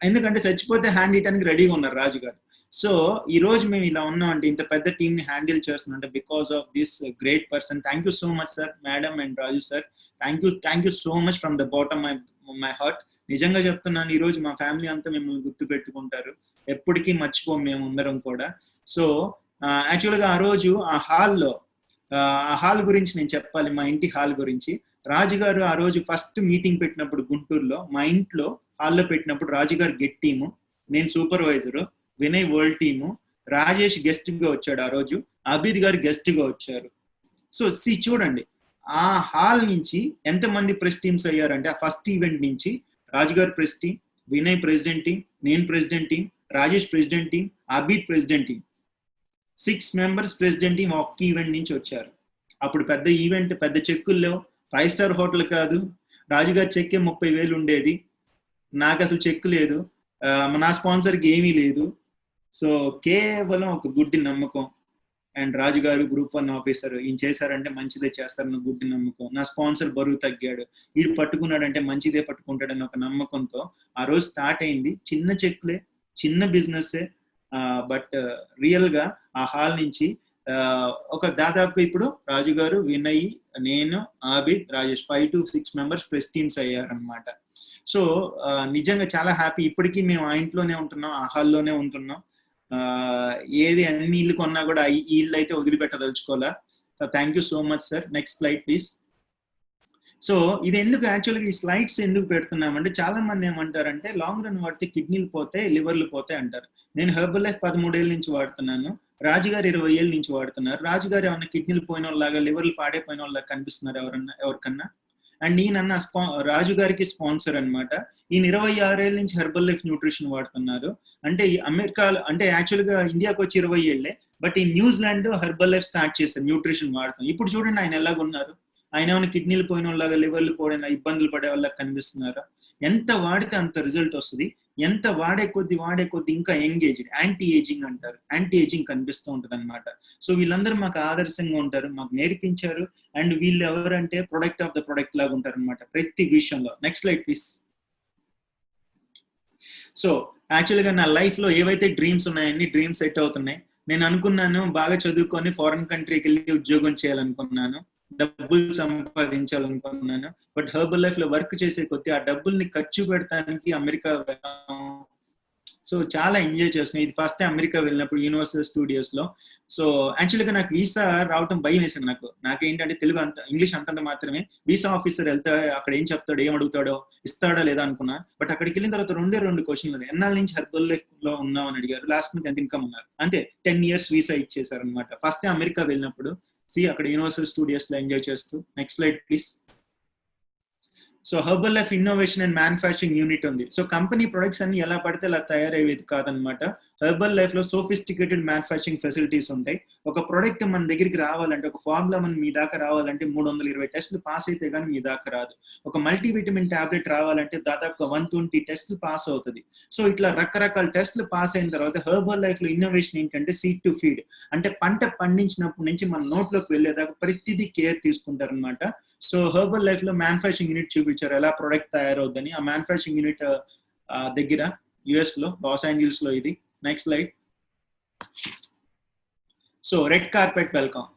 [SPEAKER 2] ఎందుకంటే చచ్చిపోతే హ్యాండ్ ఇయటానికి రెడీగా ఉన్నారు రాజుగారు. సో ఈ రోజు మేము ఇలా ఉన్నాం అంటే, ఇంత పెద్ద టీమ్ ని హ్యాండిల్ చేస్తున్నాం అంటే because of this great person. Thank you so much sir, madam and Raju sir. Thank you so much from the bottom my heart. నిజంగా చెప్తున్నాను, ఈ రోజు మా ఫ్యామిలీ అంతా మిమ్మల్ని గుర్తు పెట్టుకుంటారు. ఎప్పటికీ మర్చిపోం మేము అందరం కూడా. సో యాక్చువల్గా ఆ రోజు ఆ హాల్ గురించి నేను చెప్పాలి. మా ఇంటి హాల్ గురించి. రాజుగారు ఆ రోజు ఫస్ట్ మీటింగ్ పెట్టినప్పుడు గుంటూరులో మా ఇంట్లో హాల్లో పెట్టినప్పుడు, రాజుగారు గెట్ టీము, నేను supervisor, Vinay world team, Rajesh guest గా వచ్చాడు. ఆ రోజు అభిద్ గారు గెస్ట్ గా వచ్చారు. సో చూడండి ఆ హాల్ నుంచి ఎంతమంది ప్రెస్ టీమ్స్ అయ్యారంటే, ఆ ఫస్ట్ ఈవెంట్ నుంచి రాజుగారు press team, Vinay president team, నేను president team, Rajesh president team, Abid president team, 6 members president team ఒక్క ఈవెంట్ నుంచి వచ్చారు. అప్పుడు పెద్ద ఈవెంట్, పెద్ద చెక్కులు లేవు, 5 star హోటల్ కాదు. రాజుగారి చెక్కే 30,000 ఉండేది. నాకు అసలు చెక్ లేదు. నా స్పాన్సర్కి ఏమీ లేదు. సో కేవలం ఒక గుడ్డి నమ్మకం. అండ్ రాజుగారు గ్రూప్ 1 ఆఫీసర్, ఈయన చేశారంటే మంచిదే చేస్తారన్న గుడ్డి నమ్మకం. నా స్పాన్సర్ బరువు తగ్గాడు, వీడు పట్టుకున్నాడంటే మంచిదే పట్టుకుంటాడన్న ఒక నమ్మకంతో ఆ రోజు స్టార్ట్ అయింది. చిన్న చెక్లే, చిన్న బిజినెస్సే, బట్ రియల్ గా ఆ హాల్ నుంచి ఒక దాదాపు ఇప్పుడు రాజుగారు, వినయ్, నేను, Abid, Rajesh 5 to 6 members press teams అయ్యారనమాట. సో నిజంగా చాలా హ్యాపీ. ఇప్పటికీ మేము ఆ ఇంట్లోనే ఉంటున్నాం, ఆ హాల్లోనే ఉంటున్నాం. ఏది అన్ని ఇల్లు కొన్నా కూడా ఈ ఇల్లు అయితే వదిలిపెట్టదలుచుకోవాలా. So thank you so much sir. Next slide please. So ఇది ఎందుకు యాక్చువల్గా ఈ స్లైడ్స్ ఎందుకు పెడుతున్నామంటే, చాలా మంది ఏమంటారంటే లాంగ్ రన్ వాడితే కిడ్నీలు పోతాయి, లివర్లు పోతాయి అంటారు. నేను హెర్బల్ లైఫ్ 13 ఏళ్ళ నుంచి వాడుతున్నాను, రాజుగారు 20 ఏళ్ళ నుంచి వాడుతున్నారు. రాజుగారు ఏమన్నా కిడ్నీలు పోయిన వాళ్ళలాగా, లివర్లు పాడైపోయిన వాళ్ళలాగా కనిపిస్తున్నారు ఎవరికన్నా? అండ్ ఈయన రాజుగారికి స్పాన్సర్ అనమాట. ఈయన 26 ఏళ్ళ నుంచి హెర్బల్ లైఫ్ న్యూట్రిషన్ వాడుతున్నారు. అంటే అమెరికా, అంటే యాక్చువల్గా ఇండియాకి వచ్చి 20 ఏళ్లే, బట్ ఈ న్యూజిలాండ్ హెర్బల్ లైఫ్ స్టార్ట్ చేశారు న్యూట్రిషన్ వాడుతాం. ఇప్పుడు చూడండి ఆయన ఎలాగున్నారు. ఆయన ఏమైనా కిడ్నీలు పోయిన వాళ్ళగా, లివర్లు పోయిన ఇబ్బందులు పడే వాళ్ళకి కనిపిస్తున్నారా? ఎంత వాడితే అంత రిజల్ట్ వస్తుంది. ఎంత వాడే కొద్ది ఇంకా ఎంగేజ్డ్, యాంటీ ఏజింగ్ అంటారు, యాంటీ ఏజింగ్ కనిపిస్తూ ఉంటుంది అనమాట. సో వీళ్ళందరూ మాకు ఆదర్శంగా ఉంటారు, మాకు నేర్పించారు. అండ్ వీళ్ళు ఎవరంటే ప్రొడక్ట్ ఆఫ్ ద ప్రొడక్ట్ లాగా ఉంటారు అనమాట ప్రతి విషయంలో. Next slide please. సో యాక్చువల్గా నా లైఫ్ లో ఏవైతే డ్రీమ్స్ ఉన్నాయని డ్రీమ్స్ సెట్ అవుతున్నాయి. నేను అనుకున్నాను బాగా చదువుకొని ఫారెన్ కంట్రీకి వెళ్ళి ఉద్యోగం చేయాలనుకున్నాను, డబ్బులు సంపాదించాలనుకున్నాను. బట్ హెర్బల్ లైఫ్ లో వర్క్ చేసే కొద్దీ ఆ డబ్బుల్ని ఖర్చు పెడతానికి అమెరికా వెళ్ళాము. సో చాలా ఎంజాయ్ చేస్తున్నాను. ఇది ఫస్ట్ టైం అమెరికా వెళ్ళినప్పుడు యూనివర్సల్ స్టూడియోస్ లో. సో యాక్చువల్గా నాకు వీసా రావటం భయం వేసింది. నాకేంటంటే తెలుగు ఇంగ్లీష్ అంతంత మాత్రమే. వీసా ఆఫీసర్ వెళ్తే అక్కడ ఏం చెప్తాడో, ఏం అడుగుతాడో, ఇస్తాడా లేదా అనుకున్నా. బట్ అక్కడికి వెళ్ళిన తర్వాత 2 క్వశ్చన్లు. ఎన్నాళ్ళ నుంచి హెర్బల్ లైఫ్ లో ఉన్నావు అని అడిగారు. లాస్ట్ మంత్ ఎంత ఇన్కమ్ ఉన్నారు, అంతే. 10 years వీసా ఇచ్చేసారు అనమాట ఫస్ట్ టైం అమెరికా వెళ్ళినప్పుడు. అక్కడ యూనివర్సల్ స్టూడియోస్ లో ఎంజాయ్ చేస్తూ. Next slide please. So herbal life innovation and manufacturing unit ఉంది. సో కంపెనీ ప్రొడక్ట్స్ అన్ని ఎలా పడితే అలా తయారయ్యేది కాదనమాట. హెర్బల్ లైఫ్ లో సోఫిస్టికేటెడ్ మ్యానుఫ్యాక్చరింగ్ ఫెసిలిటీస్ ఉంటాయి. ఒక ప్రొడక్ట్ మన దగ్గరికి రావాలంటే, ఒక ఫార్ములా మన మీ దాకా రావాలంటే 320 టెస్టులు పాస్ అయితే కానీ మీ దాకా రాదు. ఒక మల్టీవిటమిన్ టాబ్లెట్ రావాలంటే దాదాపుగా 120 టెస్టులు పాస్ అవుతుంది. సో ఇట్లా రకరకాల టెస్టులు పాస్ అయిన తర్వాత హెర్బల్ లైఫ్ లో ఇన్నోవేషన్ ఏంటంటే సీడ్ టు ఫీడ్, అంటే పంట పండించినప్పటి నుంచి మన నోట్లోకి వెళ్ళేదాకా ప్రతిదీ కేర్ తీసుకుంటారు అనమాట. సో హెర్బల్ లైఫ్ లో మ్యానుఫ్యాక్చరింగ్ యూనిట్ చూపించారు ఎలా ప్రొడక్ట్ తయారవుద్దని. ఆ మ్యానుఫ్యాక్చరింగ్ యూనిట్ దగ్గర యుఎస్ లో లాస్ ఏంజల్స్ లో ఇది. Next slide. So red carpet welcome.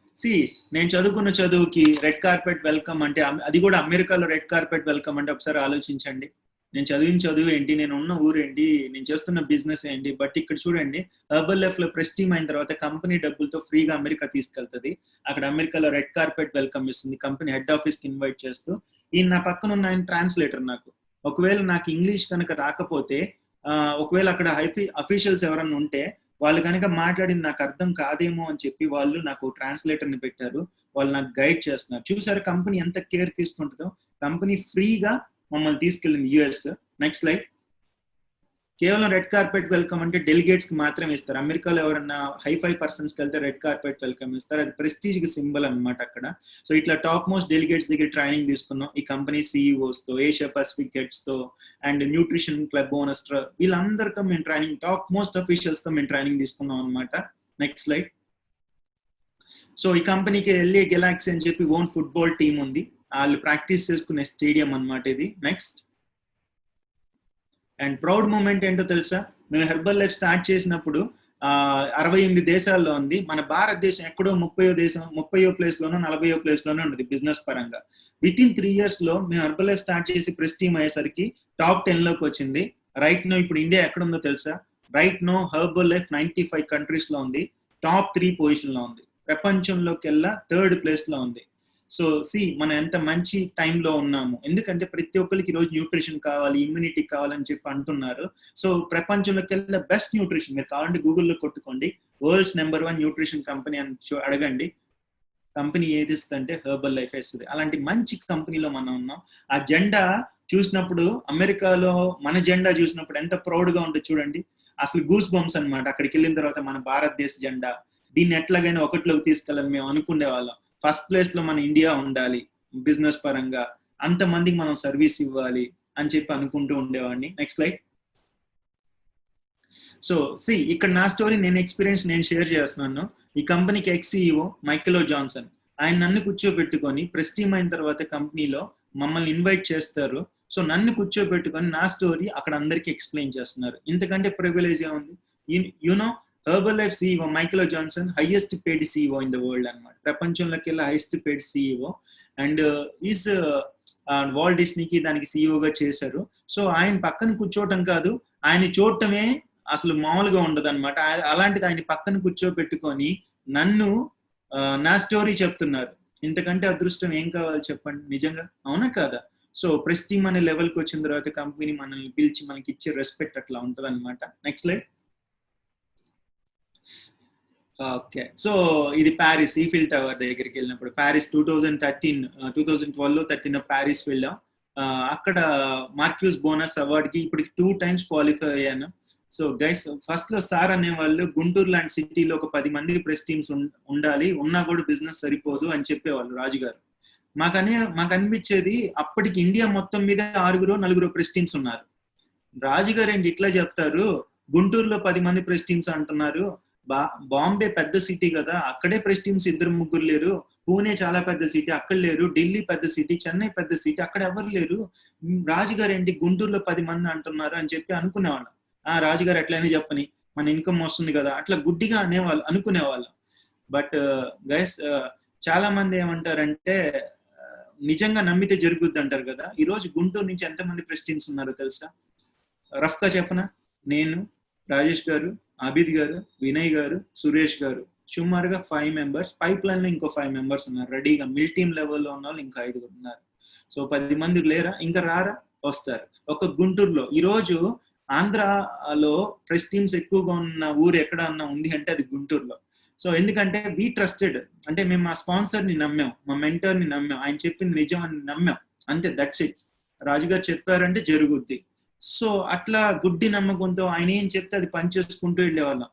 [SPEAKER 2] నేను చదువుకున్న చదువుకి రెడ్ కార్పెట్ వెల్కమ్ అంటే, అది కూడా అమెరికాలో రెడ్ కార్పెట్ వెల్కమ్ అంటే ఒకసారి ఆలోచించండి. నేను చదివిన చదువు ఏంటి, నేను ఉన్న ఊరు ఏంటి, నేను చేస్తున్న బిజినెస్ ఏంటి. బట్ ఇక్కడ చూడండి, హెర్బల్ లైఫ్ లో ప్రెస్ టీమ్ అయిన తర్వాత కంపెనీ డబ్బులతో ఫ్రీగా అమెరికా తీసుకెళ్తుంది. అక్కడ అమెరికాలో రెడ్ కార్పెట్ వెల్కమ్ ఇస్తుంది, కంపెనీ హెడ్ ఆఫీస్ కి ఇన్వైట్ చేస్తూ. ఈయన నా పక్కన ఉన్న ఆయన ట్రాన్స్లేటర్. నాకు ఒకవేళ నాకు ఇంగ్లీష్ కనుక రాకపోతే, ఒకవేళ అక్కడ అఫీషియల్స్ ఎవరన్నా ఉంటే వాళ్ళు కనుక మాట్లాడింది నాకు అర్థం కాదేమో అని చెప్పి వాళ్ళు నాకు ట్రాన్స్లేటర్ ని పెట్టారు. వాళ్ళు నాకు గైడ్ చేస్తున్నారు. చూసారు కంపెనీ ఎంత కేర్ తీసుకుంటుందో. కంపెనీ ఫ్రీగా మమ్మల్ని తీసుకెళ్ళింది యుఎస్. Next slide. కేవలం రెడ్ కార్పెట్ వెల్కమ్ అంటే డెలిగేట్స్ కి మాత్రమే ఇస్తారు. అమెరికాలో ఎవరన్నా హైఫై పర్సన్స్ కి వెళ్తే రెడ్ కార్పెట్ వెల్కమ్ ఇస్తారు. అది ప్రెస్టీజ్ కి సింబల్ అనమాట అక్కడ. సో ఇట్లా టాప్ మోస్ట్ డెలిగేట్స్ దగ్గర ట్రైనింగ్ తీసుకున్నాం. ఈ కంపెనీ సిఇఓస్ తో, ఏషియా పసిఫిక్ హెడ్స్ తో, అండ్ న్యూట్రిషన్ క్లబ్ ఓనర్స్ తో, వీళ్ళందరితో మేము ట్రైనింగ్, టాప్ మోస్ట్ అఫీషియల్స్ తో మేము ట్రైనింగ్ తీసుకున్నాం అనమాట. Next slide. సో ఈ కంపెనీకి ఎల్ఏ గెలాక్సీ అని చెప్పి ఓన్ ఫుట్బాల్ టీం ఉంది. వాళ్ళు ప్రాక్టీస్ చేసుకునే స్టేడియం అనమాట ఇది. నెక్స్ట్. అండ్ ప్రౌడ్ మూమెంట్ ఏంటో తెలుసా? మేము హెర్బల్ లైఫ్ స్టార్ట్ చేసినప్పుడు 68 దేశాల్లో ఉంది. మన భారతదేశం ఎక్కడో 30వ ప్లేస్ లోనో 40వ ప్లేస్ లోనో ఉంది బిజినెస్ పరంగా. విత్ ఇన్ 3 years లో మేము హెర్బల్ లైఫ్ స్టార్ట్ చేసి ప్రెస్ టీమ్ అయ్యేసరికి టాప్ 10 లోకి వచ్చింది. రైట్ నో ఇప్పుడు ఇండియా ఎక్కడ ఉందో తెలుసా? Right no Herbalife 95 countries లో ఉంది. టాప్ 3 పొజిషన్ లో ఉంది. ప్రపంచంలోకి వెళ్ళా 3rd ప్లేస్ లో ఉంది. సో మనం ఎంత మంచి టైంలో ఉన్నాము. ఎందుకంటే ప్రతి ఒక్కరికి ఈరోజు న్యూట్రిషన్ కావాలి, ఇమ్యూనిటీ కావాలని చెప్పి అంటున్నారు. సో ప్రపంచంలోకి వెళ్ళే బెస్ట్ న్యూట్రిషన్, మీరు కావాలంటే గూగుల్లో కొట్టుకోండి, వరల్డ్స్ నెంబర్ 1 న్యూట్రిషన్ కంపెనీ అని అడగండి. కంపెనీ ఏది ఇస్తుందంటే హెర్బల్ లైఫ్ ఇస్తుంది. అలాంటి మంచి కంపెనీలో మనం ఉన్నాం. ఆ జెండా చూసినప్పుడు, అమెరికాలో మన జెండా చూసినప్పుడు ఎంత ప్రౌడ్ గా ఉంటుంది చూడండి. అసలు గూస్ బంప్స్ అనమాట. అక్కడికి వెళ్ళిన తర్వాత మన భారతదేశ జెండా, దీన్ని ఎట్లాగైనా ఒకటిలోకి తీసుకెళ్ళాలని మేము అనుకునే వాళ్ళం. ఫస్ట్ ప్లేస్ లో మన ఇండియా ఉండాలి బిజినెస్ పరంగా, అంతమందికి మనం సర్వీస్ ఇవ్వాలి అని చెప్పి అనుకుంటూ ఉండేవాడిని. Next slide. సో ఇక్కడ నా స్టోరీ, నేను షేర్ చేస్తున్నాను. ఈ కంపెనీకి ఎక్స్-సిఇఓ మైకెల్ ఓ జాన్సన్, ఆయన నన్ను కూర్చోబెట్టుకొని ప్రెస్ టీమ్ అయిన తర్వాత కంపెనీలో మమ్మల్ని ఇన్వైట్ చేస్తారు. సో నన్ను కూర్చోబెట్టుకొని నా స్టోరీ అక్కడ అందరికి ఎక్స్ప్లెయిన్ చేస్తున్నారు. ఇంతకంటే ప్రివిలేజ్ ఏముంది? You know Herbalife CEO Michael O Johnson highest paid CEO in the world అనమాట. ప్రపంచంలోకి వెళ్ళి highest paid CEO. And is Walt డిస్నీకి దానికి సిఇఓగా చేశారు. సో ఆయన పక్కన కూర్చోవటం కాదు, ఆయన చూడటమే అసలు మామూలుగా ఉండదు అనమాట. అలాంటిది ఆయన పక్కన కూర్చోబెట్టుకొని నన్ను నా స్టోరీ చెప్తున్నారు. ఇంతకంటే అదృష్టం ఏం కావాలి చెప్పండి, నిజంగా అవునా కాదా? సో ప్రెస్ టీమ్ అనే లెవెల్కి వచ్చిన తర్వాత కంపెనీ మనల్ని పిలిచి మనకి ఇచ్చే రెస్పెక్ట్ అట్లా ఉంటుంది అనమాట. Next slide. ఓకే, సో ఇది ప్యారిస్ ఈఫిల్ టవర్ దగ్గరికి వెళ్ళినప్పుడు. ప్యారిస్ 2012లో ప్యారిస్ వెళ్ళాం. అక్కడ మార్క్యూస్ బోనస్ అవార్డ్ కి ఇప్పటికి 2 times క్వాలిఫై అయ్యాను. సో గైస్, ఫస్ట్ లో సార్ అనేవాళ్ళు గుంటూరు లాంటి సిటీలో ఒక 10 మంది ప్రెస్ టీమ్స్ ఉండాలి, ఉన్నా కూడా బిజినెస్ సరిపోదు అని చెప్పేవాళ్ళు రాజుగారు. మాకు అనిపించేది, అప్పటికి ఇండియా మొత్తం మీద 6-4 ప్రెస్ టీమ్స్ ఉన్నారు. రాజుగారు ఏంటి ఇట్లా చెప్తారు, గుంటూరులో 10 మంది ప్రెస్ టీమ్స్ అంటున్నారు, బాంబే పెద్ద సిటీ కదా, అక్కడే ప్రెస్ టీమ్స్ 2-3 లేరు, పూణే చాలా పెద్ద సిటీ, అక్కడ లేరు, ఢిల్లీ పెద్ద సిటీ, చెన్నై పెద్ద సిటీ, అక్కడ ఎవరు లేరు, రాజుగారు ఏంటి గుంటూరులో 10 మంది అంటున్నారు అని చెప్పి అనుకునేవాళ్ళం. రాజుగారు ఎట్లయినా చెప్పని, మన ఇన్కమ్ వస్తుంది కదా, అట్లా గుడ్డిగా అనుకునేవాళ్ళం. బట్ గైస్, చాలా మంది ఏమంటారంటే నిజంగా నమ్మితే జరుగుద్ది అంటారు కదా. ఈ రోజు గుంటూరు నుంచి ఎంతమంది ప్రెస్ టీమ్స్ ఉన్నారో తెలుసా? రఫ్ గా చెప్పనా, నేను, రాజేష్ గారు, అభిద్ గారు, వినయ్ గారు, సురేష్ గారు, సుమారుగా 5 members. పైప్ లైన్ లో ఇంకో 5 members ఉన్నారు రెడీగా. మిల్ టీమ్ లెవెల్లో ఉన్న వాళ్ళు ఇంకా 5 ఉన్నారు. సో 10 మంది లేరా? ఇంకా రారా? వస్తారు. ఒక గుంటూరులో ఈ రోజు ఆంధ్రాలో ప్రెస్ టీమ్స్ ఎక్కువగా ఉన్న ఊరు ఎక్కడ ఉంది అంటే అది గుంటూరులో. సో ఎందుకంటే వీ ట్రస్టెడ్, అంటే మేము మా స్పాన్సర్ ని నమ్మాం, మా మెంటర్ ని నమ్మాం, ఆయన చెప్పింది నిజం అని నమ్మాం, అంతే, దట్స్ ఇట్. రాజుగారు చెప్పారంటే జరుగుద్ది. సో అట్లా గుడ్డి నమ్మకంతో ఆయన ఏం చెప్తే అది పని చేసుకుంటూ వెళ్ళేవాళ్ళం.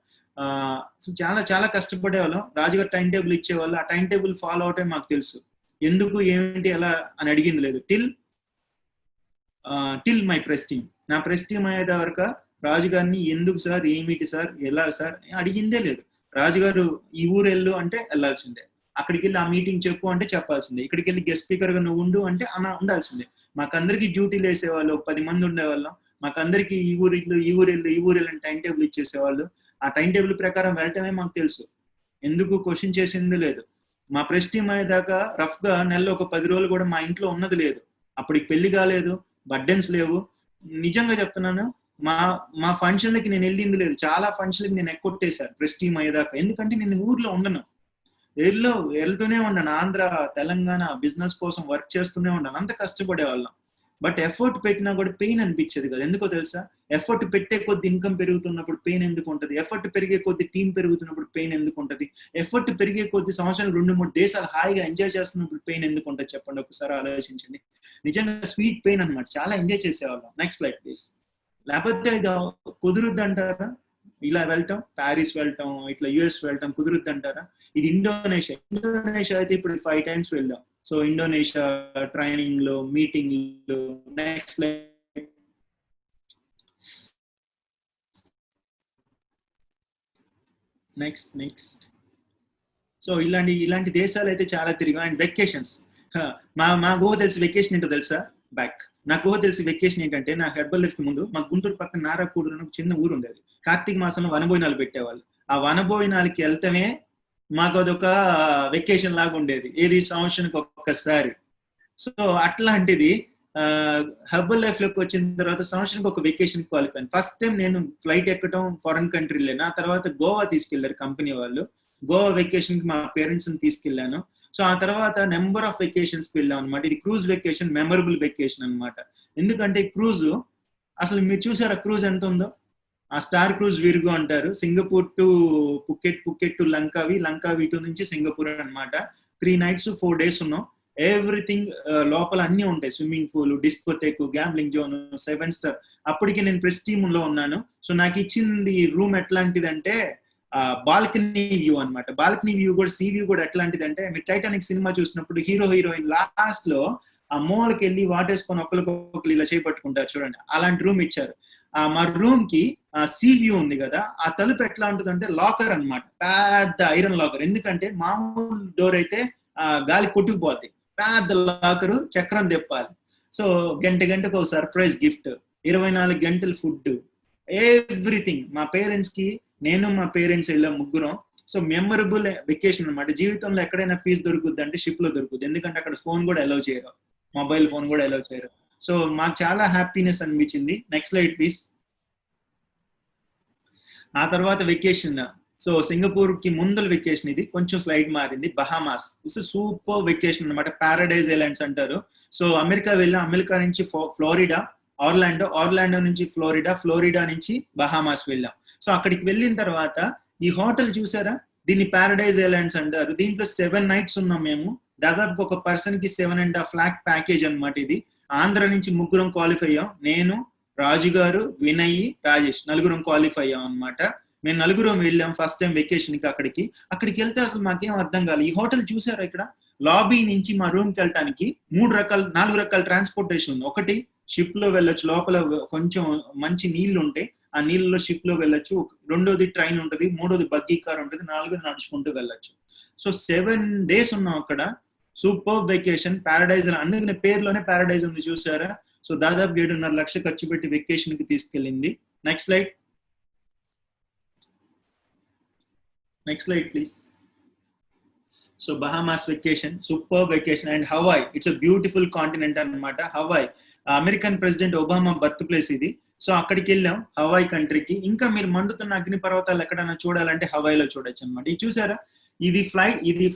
[SPEAKER 2] సో చాలా చాలా కష్టపడేవాళ్ళం. రాజుగారు టైం టేబుల్ ఇచ్చేవాళ్ళు, ఆ టైం టేబుల్ ఫాలో అవటమే మాకు తెలుసు. ఎందుకు ఏంటి ఎలా అని అడిగింది లేదు. టిల్ మై ప్రెస్ టీమ్, నా ప్రెస్ టీమ్ అయ్యేది వరకు రాజుగారిని ఎందుకు సార్, ఏమిటి సార్, ఎలా సార్ అడిగిందే లేదు. రాజుగారు ఈ ఊరు వెళ్ళు అంటే వెళ్ళాల్సిందే, అక్కడికి వెళ్ళి ఆ మీటింగ్ చెప్పు అంటే చెప్పాల్సిందే, ఇక్కడికి వెళ్ళి గెస్ట్ స్పీకర్ గా నువ్వు ఉండు అంటే అలా ఉండాల్సిందే. మాకందరికి డ్యూటీలు వేసేవాళ్ళు, 10 మంది ఉండేవాళ్ళం. మాకందరికి ఈ ఊరు అని టైం టేబుల్ ఇచ్చేసేవాళ్ళు. ఆ టైం టేబుల్ ప్రకారం వెళ్ళటమే మాకు తెలుసు. ఎందుకు క్వశ్చన్ చేసింది లేదు. మా ప్రెస్ టీమ్ అయ్యేదాకా రఫ్ గా నెలలో ఒక 10 రోజులు కూడా మా ఇంట్లో ఉన్నది లేదు. అప్పటికి పెళ్లి కాలేదు, బర్డెన్స్ లేవు. నిజంగా చెప్తున్నాను, మా ఫంక్షన్లకి నేను వెళ్ళింది లేదు. చాలా ఫంక్షన్లకి నేను ఎక్కొట్టేశాను ప్రెస్ టీమ్ అయ్యేదాకా. ఎందుకంటే నేను ఊర్లో ఉండను, వెళ్తూనే ఉన్నాను. ఆంధ్ర, తెలంగాణ బిజినెస్ కోసం వర్క్ చేస్తూనే ఉన్నాను. అంత కష్టపడే వాళ్ళం. బట్ ఎఫర్ట్ పెట్టినా కూడా పెయిన్ అనిపించేది కదా. ఎందుకో తెలుసా? ఎఫర్ట్ పెట్టే కొద్ది ఇన్కమ్ పెరుగుతున్నప్పుడు పెయిన్ ఎందుకు ఉంటుంది? ఎఫర్ట్ పెరిగే కొద్ది టీం పెరుగుతున్నప్పుడు పెయిన్ ఎందుకు ఉంటుంది? ఎఫర్ట్ పెరిగే కొద్ది సంవత్సరాలు 2-3 దేశాలు హాయిగా ఎంజాయ్ చేస్తున్నప్పుడు పెయిన్ ఎందుకు ఉంటుంది చెప్పండి, ఒకసారి ఆలోచించండి. నిజంగా స్వీట్ పెయిన్ అనమాట. చాలా ఎంజాయ్ చేసేవాళ్ళం. Next like this. లేకపోతే ఇది కుదురుద్ది అంటారా? ఇలా వెళ్ళటం, ప్యారిస్ వెళ్ళటం, ఇట్లా యుఎస్ వెళ్ళటం కుదురుద్ది అంటారా? ఇది ఇండోనేషియా అయితే ఇప్పుడు 5 times వెళ్ళాం. సో ఇండోనేషియా ట్రైనింగ్ లో, మీటింగ్ లో. నెక్స్ట్ సో ఇలాంటి దేశాలు అయితే చాలా తిరిగా. అండ్ వెకేషన్స్, మా గోవా తెలిసి వెకేషన్ ఏంటో తెలుసా? బ్యాక్. నాకు గోవా తెలిసి వెకేషన్ ఏంటంటే, నా హెర్బల్ లైఫ్ కి ముందు మా గుంటూరు పక్కన నారాకూడూరు అని ఒక చిన్న ఊరు ఉండేది. కార్తీక మాసంలో వనభోజనాలు పెట్టేవాళ్ళు. ఆ వనభోజనాలకి వెళ్తేనే మాకు అదొక వెకేషన్ లాగా ఉండేది. ఏది సంవత్సరానికి ఒక్కసారి. సో అట్లాంటిది హెర్బల్ లైఫ్ లోకి వచ్చిన తర్వాత సంవత్సరానికి ఒక వెకేషన్ క్వాలిఫై. ఫస్ట్ టైం నేను ఫ్లైట్ ఎక్కడం ఫారెన్ కంట్రీలే. నా తర్వాత గోవా తీసుకెళ్లారు కంపెనీ వాళ్ళు. గోవా వెకేషన్ కి మా పేరెంట్స్ ని తీసుకెళ్లాను. సో ఆ తర్వాత నెంబర్ ఆఫ్ వెకేషన్స్ కి వెళ్ళాం అనమాట. ఇది క్రూజ్ వెకేషన్, మెమరబుల్ వెకేషన్ అనమాట. ఎందుకంటే క్రూజ్, అసలు మీరు చూసారా క్రూజ్ ఎంత ఉందో? ఆ స్టార్ క్రూజ్ వీర్గో అంటారు. Singapore to Phuket to లంకావి to నుంచి సింగపూర్ అనమాట. 3 nights 4 days ఉన్నాం. ఎవ్రీథింగ్ లోపల అన్ని ఉంటాయి. Swimming pool, discotheque, gambling zone, 7 star. అప్పటికి నేను ప్రెస్ టీమ్ లో ఉన్నాను. సో నాకు ఇచ్చింది రూమ్ ఎట్లాంటిదంటే బాల్కనీ వ్యూ అనమాట. బాల్కనీ వ్యూ కూడా, సీ వ్యూ కూడా ఎట్లాంటిది అంటే, మీరు టైటానిక్ సినిమా చూసినప్పుడు హీరో హీరోయిన్ లాస్ట్ లో ఆ మూలకి వెళ్ళి వాటేసుకొని ఒకరికొకరు ఇలా చేపట్టుకుంటారు చూడండి, అలాంటి రూమ్ ఇచ్చారు. మా రూమ్ కి సీ వ్యూ ఉంది కదా, ఆ తలుపు ఎట్లా ఉంటుందంటే లాకర్ అనమాట, పెద్ద ఐరన్ లాకర్. ఎందుకంటే మామూలు డోర్ అయితే గాలి కొట్టుకుపోద్ది, పెద్ద లాకరు, చక్రం తెప్పాలి. సో గంటకు ఒక సర్ప్రైజ్ గిఫ్ట్, 24 గంటలు ఫుడ్, ఎవ్రీథింగ్. మా పేరెంట్స్ కి, నేను మా పేరెంట్స్ వెళ్ళాం ముగ్గురం. సో మెమరబుల్ వెకేషన్ అనమాట. జీవితంలో ఎక్కడైనా పీస్ దొరుకుద్ది అంటే షిప్ లో దొరుకుద్ది. ఎందుకంటే అక్కడ ఫోన్ కూడా అలౌ చేయరు, మొబైల్ ఫోన్ కూడా అలౌ చేయరు. సో మాకు చాలా హ్యాపీనెస్ అనిపించింది. Next slide please. ఆ తర్వాత వెకేషన్, సో సింగపూర్ కి ముందల వెకేషన్ ఇది, కొంచెం స్లైడ్ మారింది. బహామాస్, ఇట్స్ సూపర్ వెకేషన్ అనమాట. పారడైజ్ ఐలాండ్స్ అంటారు. సో అమెరికా వెళ్ళాం, అమెరికా నుంచి ఫ్లోరిడా, ఆర్లాండో నుంచి ఫ్లోరిడా నుంచి బహామాస్ వెళ్ళాం. సో అక్కడికి వెళ్ళిన తర్వాత ఈ హోటల్ చూసారా, దీన్ని పారడైజ్ ఐలాండ్స్ అంటారు. దీంట్లో 7 nights ఉన్నాం మేము. దాదాపు ఒక పర్సన్ కి 7.5 lakh ప్యాకేజ్ అనమాట ఇది. ఆంధ్ర నుంచి ముగ్గురం క్వాలిఫై అయ్యాం. నేను, రాజు గారు, వినయ్, రాజేష్, నలుగురం క్వాలిఫై అయ్యాం అనమాట. మేము నలుగురం వెళ్ళాం ఫస్ట్ టైం వెకేషన్ కి. అక్కడికి వెళ్తే అసలు మాకేం అర్థం కాలేదు. ఈ హోటల్ చూసారా, ఇక్కడ లాబీ నుంచి మా రూమ్ కి వెళ్ళటానికి 4 రకాల ట్రాన్స్పోర్టేషన్ ఉంది. ఒకటి షిప్ లో వెళ్ళొచ్చు, లోపల కొంచెం మంచి నీళ్లు ఉంటాయి, ఆ నీళ్ళలో షిప్ లో వెళ్ళొచ్చు. రెండోది ట్రైన్ ఉంటుంది, మూడోది బగ్గీ కార్ ఉంటుంది, 4వది నడుచుకుంటూ వెళ్ళొచ్చు. సో 7 days ఉన్నాం అక్కడ. Super vacation, paradise. అందుకనే పేరులోనే పారడైజ్ ఉంది చూసారా. సో దాదాపు 7.5 లక్షలు ఖర్చు పెట్టి వెకేషన్ కి తీసుకెళ్ళింది. Next slide please. So Bahamas vacation, super vacation. And Hawaii, it's a beautiful continent అనమాట. Hawaii American president Obama birth place ఇది. సో అక్కడికి వెళ్ళాం, హవాయ్ కంట్రీకి. ఇంకా మీరు మండుతున్న అగ్ని పర్వతాలు ఎక్కడైనా చూడాలంటే హవాయ్లో చూడొచ్చు అనమాట. ఇది చూసారా, ఇది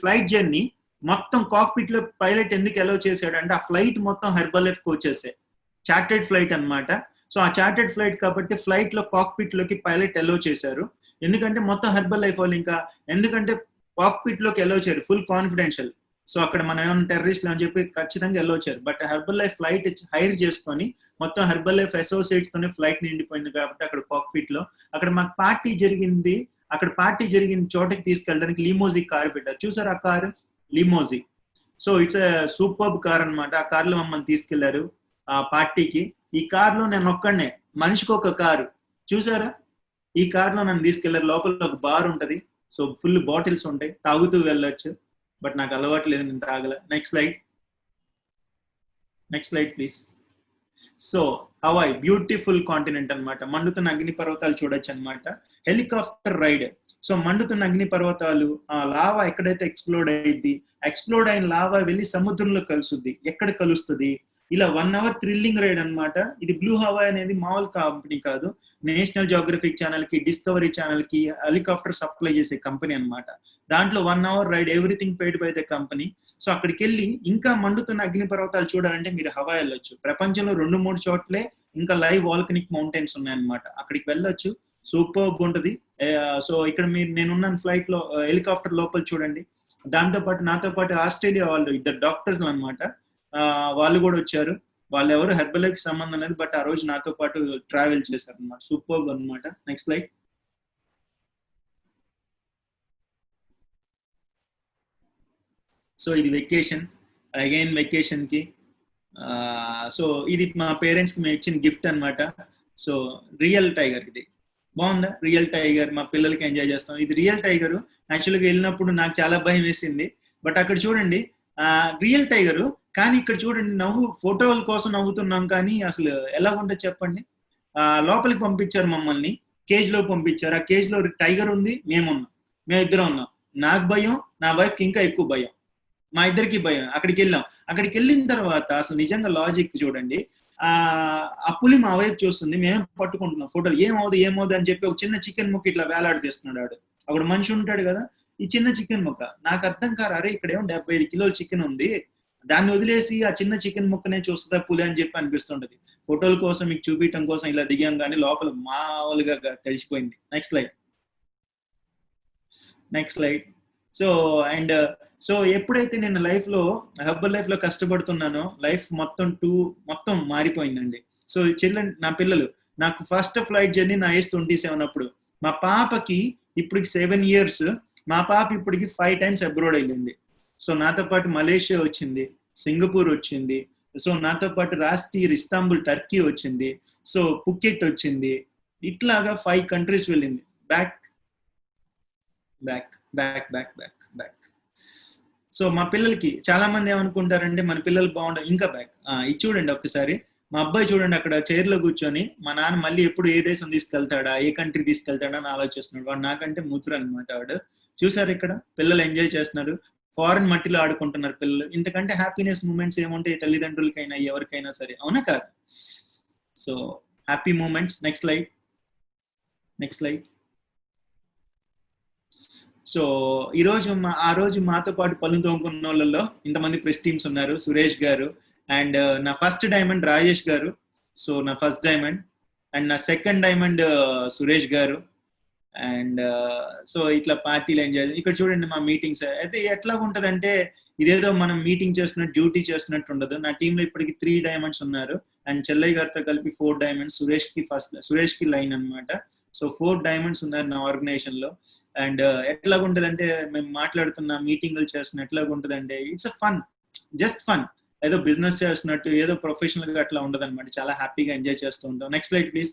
[SPEAKER 2] ఫ్లైట్ జర్నీ. మొత్తం కాక్పిట్ లో పైలట్ ఎందుకు అలౌ చేశాడు అంటే, ఆ ఫ్లైట్ మొత్తం హెర్బల్ లైఫ్ కోచెసే, చార్టెడ్ ఫ్లైట్ అనమాట. సో ఆ చార్టెడ్ ఫ్లైట్ కాబట్టి ఫ్లైట్ లో కాక్పిట్ లోకి పైలట్ అలౌ చేశారు. ఎందుకంటే మొత్తం హెర్బల్ లైఫ్ వాళ్ళు, ఇంకా ఎందుకంటే కాక్పిట్ లోకి అలౌ చేయరు, ఫుల్ కాన్ఫిడెన్షియల్. సో అక్కడ మనం ఏమైనా టెర్రరిస్ట్లు అని చెప్పి ఖచ్చితంగా వెళ్ళొచ్చారు. But Herbalife flight hire చేసుకొని మొత్తం హెర్బల్ లైఫ్ అసోసియేట్స్ తోనే ఫ్లైట్ నిండిపోయింది కాబట్టి అక్కడ కాక్పిట్ లో అక్కడ మాకు పార్టీ జరిగింది. అక్కడ పార్టీ జరిగిన చోటకి తీసుకెళ్ళడానికి లిమోజీ కార్ పెట్టారు. చూసారు ఆ car? Limousine. So it's superb car అనమాట. ఆ కార్ లో మమ్మల్ని తీసుకెళ్లారు ఆ పార్టీకి. ఈ కార్ లో నేను ఒక్కడనే, మనిషికి ఒక కారు. చూసారా? ఈ కార్ లో నన్ను తీసుకెళ్లారు. లోపల ఒక బార్ ఉంటది. సో ఫుల్ బాటిల్స్ ఉంటాయి, తాగుతూ వెళ్ళొచ్చు. బట్ నాకు అలవాటు లేదు, నేను తాగల. Next slide please. So Hawaii beautiful continent అనమాట. మండుతున్న అగ్ని పర్వతాలు చూడొచ్చు అనమాట. Helicopter ride. సో మండుతున్న అగ్ని పర్వతాలు, ఆ లావా ఎక్కడైతే ఎక్స్ప్లోడ్ అయ్యింది, ఎక్స్ప్లోడ్ అయిన లావా వెళ్ళి సముద్రంలో కలుస్తుంది. ఎక్కడ కలుస్తుంది? ఇలా 1 hour థ్రిల్లింగ్ రైడ్ అనమాట. ఇది బ్లూ హవాయ్ అనేది మామూలు కంపెనీ కాదు. నేషనల్ జియోగ్రఫిక్ ఛానల్ కి, డిస్కవరీ ఛానల్ కి హెలికాప్టర్ సప్లై చేసే కంపెనీ అనమాట. దాంట్లో 1 hour ride, everything paid by the company. So అక్కడికి వెళ్ళి ఇంకా మండుతున్న అగ్ని పర్వతాలు చూడాలంటే మీరు హవాయ్ వెళ్ళొచ్చు. ప్రపంచంలో 2-3 చోట్లే ఇంకా లైవ్ వాల్కనిక్ మౌంటైన్స్ ఉన్నాయన్నమాట. అక్కడికి వెళ్ళొచ్చు, సూపర్ ఉంటది. సో ఇక్కడ నేనున్నాను ఫ్లైట్ లో, హెలికాప్టర్ లోపల చూడండి. దాంతో పాటు నాతో పాటు ఆస్ట్రేలియా వాళ్ళు 2 డాక్టర్లు అనమాట. వాళ్ళు కూడా వచ్చారు. వాళ్ళు ఎవరు హెర్బల్ లైఫ్ కి సంబంధం లేదు, బట్ ఆ రోజు నాతో పాటు ట్రావెల్ చేశారు అనమాట. సూపర్ అనమాట. Next slide. సో ఇది వెకేషన్, అగైన్ వెకేషన్ కి. సో ఇది మా పేరెంట్స్ కి మేము ఇచ్చిన గిఫ్ట్ అనమాట. సో రియల్ టైగర్, ఇది బాగుందా? రియల్ టైగర్ మా పిల్లలకి ఎంజాయ్ చేస్తాం. ఇది రియల్ టైగర్. యాక్చువల్గా వెళ్ళినప్పుడు నాకు చాలా భయం వేసింది, బట్ అక్కడ చూడండి రియల్ టైగరు. కానీ ఇక్కడ చూడండి ఫోటోల కోసం నవ్వుతున్నాం, కానీ అసలు ఎలా ఉంటుంది చెప్పండి. లోపలికి పంపించారు మమ్మల్ని, కేజ్ లో పంపించారు. ఆ కేజ్ లో టైగర్ ఉంది, మేమిద్దరం ఉన్నాం. నాకు భయం, నా వైఫ్ కి ఇంకా ఎక్కువ భయం, మా ఇద్దరికి భయం. అక్కడికి వెళ్ళిన తర్వాత అసలు నిజంగా లాజిక్ చూడండి. ఆ పులి మా వైపు చూస్తుంది, మేము పట్టుకుంటున్నాం ఫోటోలు. ఏమవుదు అని చెప్పి ఒక చిన్న చికెన్ ముక్క ఇట్లా వేలాడదీస్తున్నాడు. అక్కడ మనిషి ఉంటాడు కదా, ఈ చిన్న చికెన్ ముక్క. నాకు అర్థం కాదు, అరే ఇక్కడ ఏమో 75 కిలోల చికెన్ ఉంది, దాన్ని వదిలేసి ఆ చిన్న చికెన్ ముక్కనే చూస్తుందా పులి అని చెప్పి అనిపిస్తుంటది. ఫోటోల కోసం మీకు చూపించడం కోసం ఇలా దిగాం, కానీ లోపల మామూలుగా తెలిసిపోయింది. Next slide. సో ఎప్పుడైతే నేను హెర్బల్ లైఫ్ లో కష్టపడుతున్నానో, లైఫ్ మొత్తం మారిపోయిందండి. సో నా పిల్లలు, నాకు ఫస్ట్ ఫ్లైట్ జర్నీ నా ఏజ్ 27 అప్పుడు. మా పాపకి ఇప్పటికి 7 years. మా పాప ఇప్పటికి 5 times అబ్రాడ్ వెళ్ళింది. సో నాతో పాటు మలేషియా వచ్చింది, సింగపూర్ వచ్చింది. సో నాతో పాటు రాస్తీర్, ఇస్తాంబుల్, టర్కీ వచ్చింది. సో పుకెట్ వచ్చింది. ఇట్లాగా 5 countries వెళ్ళింది. బ్యాక్. సో మా పిల్లలకి చాలా మంది ఏమనుకుంటారంటే మన పిల్లలు బాగుంటారు, ఇంకా బ్యాక్. ఇది చూడండి ఒక్కసారి. మా అబ్బాయి చూడండి అక్కడ చైర్ లో కూర్చొని మా నాన్న మళ్ళీ ఎప్పుడు ఏ దేశం తీసుకెళ్తాడా, ఏ కంట్రీ తీసుకెళ్తాడా అని ఆలోచిస్తున్నాడు. వాడు నాకంటే మూతురు అనమాట వాడు. చూసారు ఇక్కడ పిల్లలు ఎంజాయ్ చేస్తున్నారు, ఫారెన్ మట్టిలో ఆడుకుంటున్నారు పిల్లలు. ఇంతకంటే హ్యాపీనెస్ మూమెంట్స్ ఏముంటాయి తల్లిదండ్రులకైనా ఎవరికైనా సరే, అవునా కాదు? So happy moments. Next slide. So ఆ రోజు మాతో పాటు పళ్ళు తోముకున్న వాళ్ళలో ఇంతమంది ప్రెస్ టీమ్స్ ఉన్నారు. సురేష్ గారు అండ్ నా ఫస్ట్ డైమండ్ రాజేష్ గారు. సో నా ఫస్ట్ డైమండ్. అండ్ నా సెకండ్ డైమండ్ సురేష్ గారు. అండ్ సో ఇట్లా పార్టీలు ఎంజాయ్. ఇక్కడ చూడండి మా మీటింగ్స్ అయితే ఎట్లా ఉంటదంటే, ఇదేదో మనం మీటింగ్ చేస్తున్నట్టు, డ్యూటీ చేస్తున్నట్టు ఉండదు. నా టీంలో ఇప్పటికి 3 diamonds ఉన్నారు. అండ్ చెల్లయ్య గారితో కలిపి 4 diamonds. సురేష్ కి లైన్ అనమాట. సో 4 diamonds ఉన్నారు నా ఆర్గనైజేషన్ లో. అండ్ ఎట్లా ఉంటదంటే, మేము మాట్లాడుతున్న మీటింగ్లు చేస్తున్న ఎట్లా ఉంటదంటే, it's a fun, just fun. ఏదో బిజినెస్ చేస్తున్నట్టు, ఏదో ప్రొఫెషనల్ గా అట్లా ఉండదు అనమాట. చాలా హ్యాపీగా ఎంజాయ్ చేస్తూ ఉంటాం. Next slide please.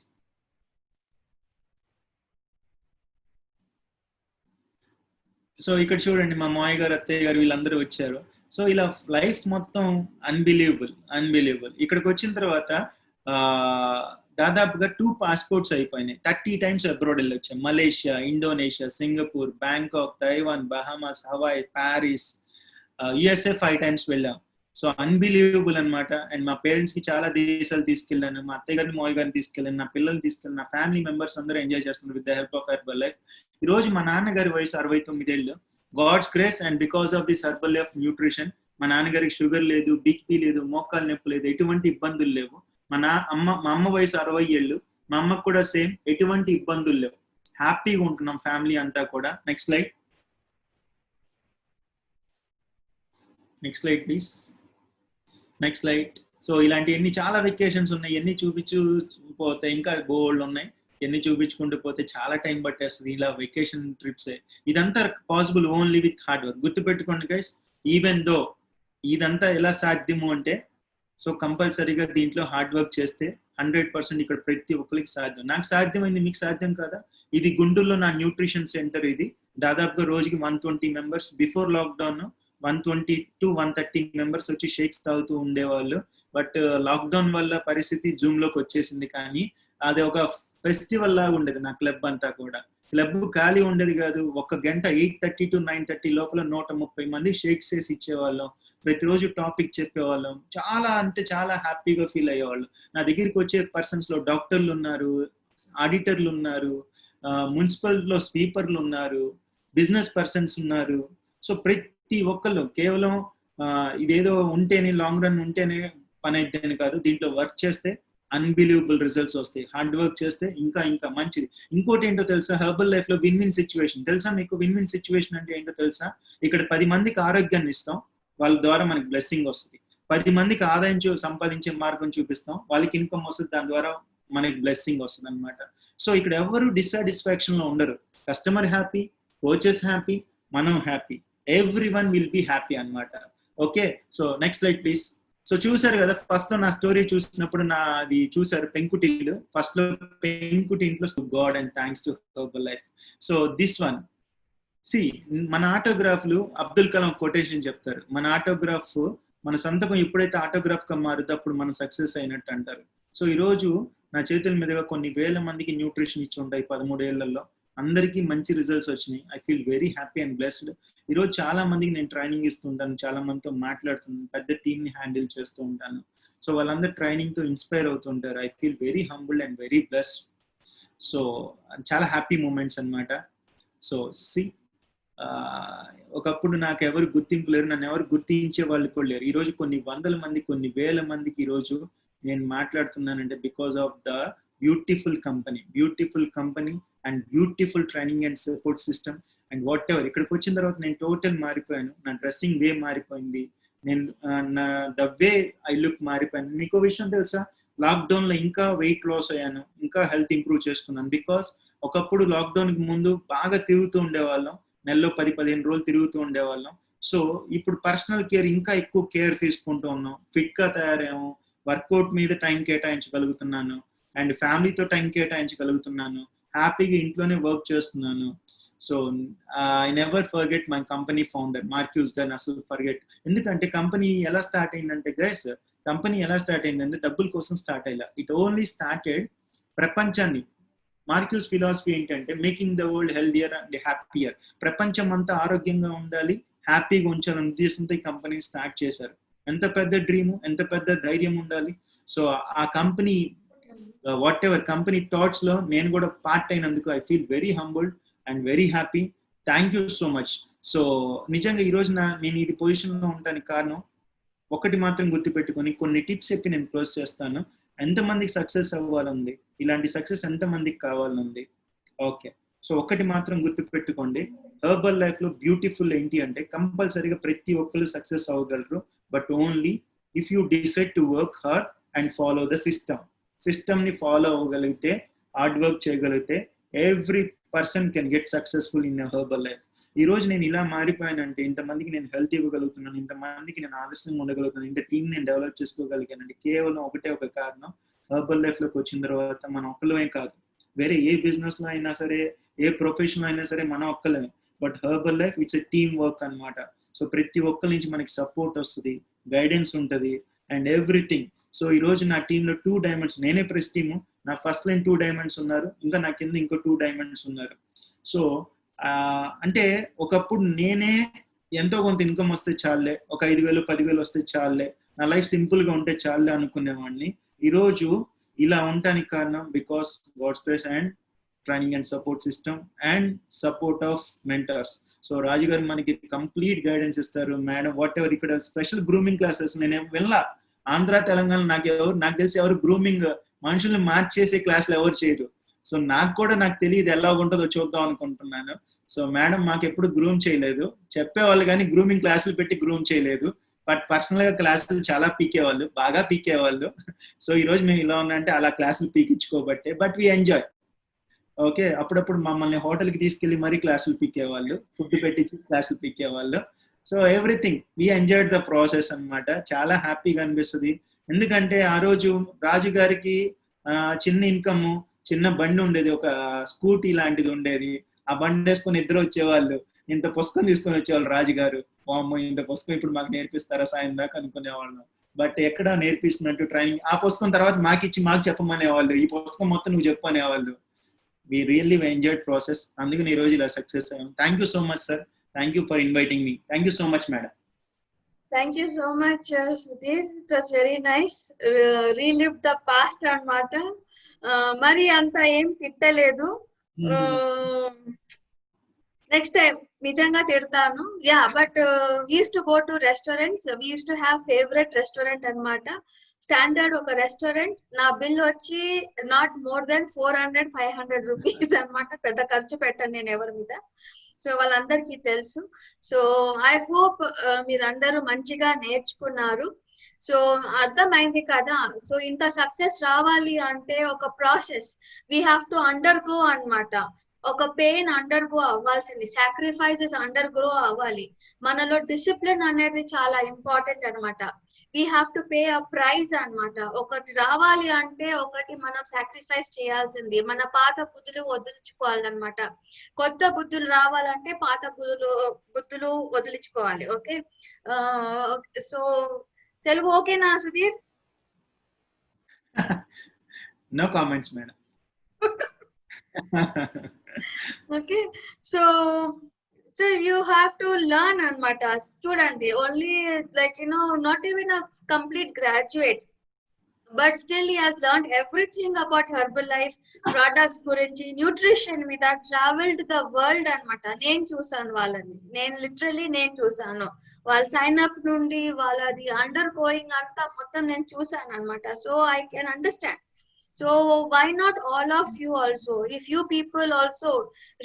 [SPEAKER 2] సో ఇక్కడ చూడండి మా మాయ గారు, అత్తయ్య గారు వీళ్ళందరూ వచ్చారు. సో ఇలా లైఫ్ మొత్తం అన్బిలీవబుల్. ఇక్కడికి వచ్చిన తర్వాత దాదాపుగా 2 passports అయిపోయినాయి. 30 times అబ్రాడ్ వెళ్ళొచ్చాం. Malaysia, Indonesia, Singapore, Bangkok, Taiwan, Bahamas, Hawaii, Paris, USA 5 times వెళ్ళాం. సో అన్బిలీవబుల్ అనమాట. అండ్ మా పేరెంట్స్ కి చాలా దేశాలు తీసుకెళ్ళాను. మా అత్తయ్య గారిని, మాయ గారిని తీసుకెళ్ళాను, నా పిల్లల్ని తీసుకెళ్ళాను. నా ఫ్యామిలీ మెంబర్స్ అందరూ ఎంజాయ్ చేస్తున్నారు with the help of Herbalife. ఈ రోజు మా నాన్నగారి వయసు 69 ఏళ్ళు. God's grace and because of this Herbalife nutrition మా నాన్నగారికి షుగర్ లేదు, బీపీ లేదు, మోకాలు నొప్పి లేదు, ఎటువంటి ఇబ్బందులు లేవు. మా అమ్మ వయసు 60 ఏళ్ళు. మా అమ్మకు కూడా సేమ్, ఎటువంటి ఇబ్బందులు లేవు. హ్యాపీగా ఉంటున్నాం ఫ్యామిలీ అంతా కూడా. Next slide. Next slide please. Next slide. So ఇలాంటి చాలా వెకేషన్స్ ఉన్నాయి, ఎన్ని పోతే ఇంకా బోల్డ్ ఉన్నాయి, ఎన్ని చూపించుకుంటూ పోతే చాలా టైం పట్టేస్తుంది ఇలా వెకేషన్ ట్రిప్స్. ఇదంతా possible only with hard work. గుర్తుపెట్టుకోండి గైస్, ఈవెన్ దో ఇదంతా ఎలా సాధ్యము అంటే, సో కంపల్సరీగా దీంట్లో హార్డ్ వర్క్ చేస్తే 100% ఇక్కడ ప్రతి ఒక్కరికి సాధ్యం. నాకు సాధ్యమైంది, మీకు సాధ్యం కదా. ఇది గుంటూరులో నా న్యూట్రిషన్ సెంటర్. ఇది దాదాపుగా రోజుకి 120 members, before lockdown 120 to 130 members వచ్చి షేక్స్ తాగుతూ ఉండేవాళ్ళు. బట్ లాక్డౌన్ వల్ల పరిస్థితి జూమ్ లోకి వచ్చేసింది. కానీ అది ఒక ఫెస్టివల్ లాగా ఉండేది నా క్లబ్ అంతా కూడా. క్లబ్ ఖాళీ ఉండేది కాదు. ఒక గంట 8:30 to 9:30 లోపల 130 మంది షేక్స్ వేసి ఇచ్చేవాళ్ళం. ప్రతిరోజు టాపిక్ చెప్పేవాళ్ళం. చాలా అంటే చాలా హ్యాపీగా ఫీల్ అయ్యేవాళ్ళు. నా దగ్గరికి వచ్చే పర్సన్స్ లో డాక్టర్లు ఉన్నారు, ఆడిటర్లు ఉన్నారు, మున్సిపల్ లో స్వీపర్లు ఉన్నారు, బిజినెస్ పర్సన్స్ ఉన్నారు. సో ప్రతి ఒక్కళ్ళు కేవలం ఇదేదో ఉంటేనే, లాంగ్ రన్ ఉంటేనే పని అయితేనే కాదు, దీంట్లో వర్క్ చేస్తే అన్బిలీవబుల్ రిజల్ట్స్ వస్తాయి. హార్డ్ వర్క్ చేస్తే ఇంకా ఇంకా మంచిది. ఇంకోటి ఏంటో తెలుసా, హెర్బల్ లైఫ్ లో విన్ విన్ సిచ్యువేషన్ తెలుసా మీకు? విన్ విన్ సిచ్యువేషన్ అంటే ఏంటో తెలుసా? ఇక్కడ 10 మందికి ఆరోగ్యాన్ని ఇస్తాం, వాళ్ళ ద్వారా మనకి బ్లెస్సింగ్ వస్తుంది. 10 మందికి ఆదాయం సంపాదించే మార్గం చూపిస్తాం, వాళ్ళకి ఇన్కమ్ వస్తుంది, దాని ద్వారా మనకి బ్లెస్సింగ్ వస్తుంది అనమాట. సో ఇక్కడ ఎవరు డిస్సాటిస్ఫాక్షన్ లో ఉండరు. కస్టమర్ హ్యాపీ, కోచెస్ హ్యాపీ, మనం happy, every one will be happy అనమాట. Okay, so next slide please. So చూసారు కదా, ఫస్ట్ లో నా స్టోరీ చూసినప్పుడు అది చూసారు పెంకుటిల్లు. ఫస్ట్ లో పెంకుటి ఇంట్లో God and thanks to herbal life. So this one మన ఆటోగ్రాఫ్లు అబ్దుల్ కలాం కొటేషన్ చెప్తారు. మన ఆటోగ్రాఫ్, మన సంతకం ఎప్పుడైతే ఆటోగ్రాఫ్ గా మారుతుందో అప్పుడు మనం సక్సెస్ అయినట్టు అంటారు. సో ఈ రోజు నా చేతుల మీదుగా కొన్ని వేల మందికి న్యూట్రిషన్ ఇచ్చి ఉంటాయి 13 ఏళ్లలో. అందరికీ మంచి రిజల్ట్స్ వచ్చినాయి. I feel very happy and blessed. ఈరోజు చాలా మందికి నేను ట్రైనింగ్ ఇస్తుంటాను, చాలా మందితో మాట్లాడుతున్నాను, పెద్ద టీమ్ ని హ్యాండిల్ చేస్తూ ఉంటాను. సో వాళ్ళందరూ ట్రైనింగ్ తో ఇన్స్పైర్ అవుతుంటారు. I feel very humbled and very blessed. So చాలా హ్యాపీ మూమెంట్స్ అనమాట. సో ఒకప్పుడు నాకు ఎవరు గుర్తింపు లేరు, నన్ను ఎవరు గుర్తించే వాళ్ళు కూడా లేరు. ఈరోజు కొన్ని వందల మంది, కొన్ని వేల మందికి ఈరోజు నేను మాట్లాడుతున్నానంటే because of the beautiful company and beautiful training and support system and whatever. ఇక్కడికి వచ్చిన తర్వాత నేను టోటల్ మారిపోయాను. నా డ్రెస్సింగ్ వే మారిపోయింది, నేను ద వే ఐ లుక్ మారిపోయాను. మీకు విషయం తెలుసా, లాక్డౌన్ లో ఇంకా వెయిట్ లాస్ అయ్యాను, ఇంకా హెల్త్ ఇంప్రూవ్ చేసుకున్నాను. బికాస్ ఒకప్పుడు లాక్డౌన్ కి ముందు బాగా తిరుగుతూ ఉండేవాళ్ళం, నెలలో 10-15 రోజులు తిరుగుతూ ఉండేవాళ్ళం. సో ఇప్పుడు పర్సనల్ కేర్ ఇంకా ఎక్కువ కేర్ తీసుకుంటూ ఉన్నాం, ఫిట్ గా తయారాము, వర్కౌట్ మీద టైం కేటాయించగలుగుతున్నాను అండ్ ఫ్యామిలీతో టైం కేటాయించగలుగుతున్నాను, హ్యాపీగా ఇంట్లోనే వర్క్ చేస్తున్నాను. So I never forget my company founder Mark Hughes గారిని, అసలు ఫర్గెట్. ఎందుకంటే కంపెనీ ఎలా స్టార్ట్ అయిందంటే గైస్, డబ్బుల కోసం స్టార్ట్ అయ్యా. ఇట్ ఓన్లీ స్టార్టెడ్ ప్రపంచాన్ని. మార్క్యూస్ ఫిలాసఫీ ఏంటంటే making the world healthier and happier. ప్రపంచం అంతా ఆరోగ్యంగా ఉండాలి, హ్యాపీగా ఉంచాలనే ఉద్దేశంతో ఈ కంపెనీని స్టార్ట్ చేశారు. ఎంత పెద్ద డ్రీము, ఎంత పెద్ద ధైర్యం ఉండాలి. సో ఆ company what ever company thoughts లో నేను కూడా పార్ట్ అయినందుకు I feel very humbled and very happy. Thank you so much. So నిజంగా ఈ రోజు నేను ఈ పొజిషన్ లో ఉండడానికి కారణం ఒకటి మాత్రం గుర్తుపెట్టుకొని కొన్ని టిప్స్ చెప్పి నేను క్లోజ్ చేస్తాను. ఎంతమందికి సక్సెస్ అవ్వాలంది, ఇలాంటి సక్సెస్ ఎంతమందికి కావాలంది. ఓకే, సో ఒకటి మాత్రం గుర్తుపెట్టుకోండి, హెర్బల్ లైఫ్ లో బ్యూటిఫుల్ ఏంటి అంటే కంపల్సరీగా ప్రతి ఒక్కరు సక్సెస్ అవ్వగలరు, but only if you decide to work hard and follow the system ని ఫాలో అవ్వగలిగితే, హార్డ్ వర్క్ చేయగలిగితే every person can get successful in Herbalife. ఈ రోజు నేను ఇలా మారిపోయానంటే, ఇంతమందికి నేను హెల్త్ ఇవ్వగలుగుతున్నాను, ఇంతమందికి నేను ఆదర్శంగా ఉండగలుగుతున్నాను, ఇంత టీం నేను డెవలప్ చేసుకోగలిగానంటే కేవలం ఒకటే ఒక కారణం, హెర్బల్ లైఫ్ లోకి వచ్చిన తర్వాత మనం ఒక్కలమే కాదు, వేరే ఏ బిజినెస్ లో అయినా సరే, ఏ ప్రొఫెషన్ లో అయినా సరే మనం ఒక్కలమే. But Herbalife it's a team work అనమాట. సో ప్రతి ఒక్కరి నుంచి మనకి సపోర్ట్ వస్తుంది, గైడెన్స్ ఉంటుంది అండ్ ఎవ్రీథింగ్. సో ఈ రోజు నా టీంలో 2 డైమండ్స్, నేనే ప్రెస్ టీము, నా ఫస్ట్ లైన్ 2 డైమండ్స్ ఉన్నారు, ఇంకా నా కింద ఇంకో 2 డైమండ్స్ ఉన్నారు. సో అంటే ఒకప్పుడు నేనే ఎంతో కొంత ఇన్కమ్ వస్తే చాలే, ఒక 5,000 10,000 వస్తే చాలే, నా లైఫ్ సింపుల్ గా ఉంటే చాలే అనుకునేవాడిని. ఈరోజు ఇలా ఉండటానికి కారణం because God's grace and training and support system and support of mentors. So Raju garu మనకి కంప్లీట్ గైడెన్స్ ఇస్తారు. మేడం వాట్ ఎవర్, ఇక్కడ స్పెషల్ గ్రూమింగ్ క్లాసెస్ నేను వెళ్ళా, ఆంధ్ర తెలంగాణ నాకు తెలిసి ఎవరు గ్రూమింగ్ మనుషుల్ని మార్చేసే క్లాసులు ఎవరు చేయరు. సో నాకు తెలియదు ఎలా ఉంటుందో చూద్దాం అనుకుంటున్నాను. సో మేడం మాకు ఎప్పుడు గ్రూమ్ చేయలేదు, చెప్పేవాళ్ళు కానీ గ్రూమింగ్ క్లాసులు పెట్టి గ్రూమ్ చేయలేదు. బట్ పర్సనల్ గా క్లాసులు చాలా పీకేవాళ్ళు, బాగా పీకేవాళ్ళు. సో ఈ రోజు మేము ఇలా ఉన్నామంటే అలా క్లాసులు పీకించుకోబట్టే. But we enjoy. ఓకే, అప్పుడప్పుడు మమ్మల్ని హోటల్కి తీసుకెళ్లి మరీ క్లాసులు పీకేవాళ్ళు, ఫుడ్ పెట్టించి క్లాసులు పీకేవాళ్ళు. So everything we enjoyed the process అన్నమాట. చాలా హ్యాపీగా అనిపిస్తుంది. ఎందుకంటే ఆ రోజు రాజు గారికి చిన్న ఇన్కమ్, చిన్న బండి ఉండేది, ఒక స్కూటీ లాంటిది ఉండేది. ఆ బండి వేసుకొని ఇద్దరు వచ్చేవాళ్ళు. ఇంత పుస్తకం తీసుకొని వచ్చేవాళ్ళు రాజుగారు. అమ్మో ఇంత పుస్తకం ఇప్పుడు మాకు నేర్పిస్తారా సాయం దాకా అనుకునేవాళ్ళం. బట్ ఎక్కడ నేర్పిస్తున్నట్టు ట్రైనింగ్, ఆ పుస్తకం తర్వాత మాకు ఇచ్చి మాకు చెప్పమనేవాళ్ళు, ఈ పుస్తకం మొత్తం నువ్వు చెప్పు అనేవాళ్ళు. We really enjoyed process. అందుకని ఈ రోజు ఇలా సక్సెస్ అయ్యాం. Thank you so much sir. Thank you for inviting me. Thank you so much madam.
[SPEAKER 1] Thank you so much, Sudhir. It was very nice. Relived the past అన్నమాట. మరి అంత ఏం తిట్టలేదు. నెక్స్ట్ టైం నిజంగా తిడతాను. Yeah, but we use to go to restaurants. We use to have favourite restaurant అన్నమాట. స్టాండర్డ్ ఒక రెస్టారెంట్. నా బిల్ వచ్చి నాట్ మోర్ దెన్ 400-500 రూపీస్ అన్నమాట. పెద్ద ఖర్చు పెట్టను నేను ఎవరి మీద. సో వాళ్ళందరికీ తెలుసు. సో ఐ హోప్ మీరందరూ మంచిగా నేర్చుకున్నారు. సో అర్థమైంది కదా. సో ఇంత సక్సెస్ రావాలి అంటే ఒక process we have to undergo అన్నమాట. ఒక పెయిన్ అండర్ గో అవ్వాల్సింది, సాక్రిఫైసెస్ అండర్ గో అవ్వాలి. మనలో డిసిప్లిన్ అనేది చాలా ఇంపార్టెంట్ అన్నమాట. We have to pay a price అన్నమాట. ఒకటి రావాలి అంటే ఒకటి మనం సాక్రిఫైస్ చేయాల్సింది. మన పాత బుద్ధులు వదిలించుకోవాలన్నమాట. కొత్త బుద్ధులు రావాలంటే పాత బుద్ధులు వదిలించుకోవాలి. ఓకే, సో తెలుగు ఓకేనా Sudheer?
[SPEAKER 2] No comments madam.
[SPEAKER 1] Okay, so you have to learn anamata. Student only, like, not even a complete graduate, but still he has learned everything about Herbalife products gurinchi, nutrition మీద traveled the world anamata. నేను చూసాను వాళ్ళని, నేను లిటరలీ నేను చూసాను. వాళ్ళ సైన్ అప్ నుండి వాళ్ళది అండర్ గోయింగ్ అంతా మొత్తం నేను చూసాను అనమాట. So I can understand. So why not all of you also? If you people also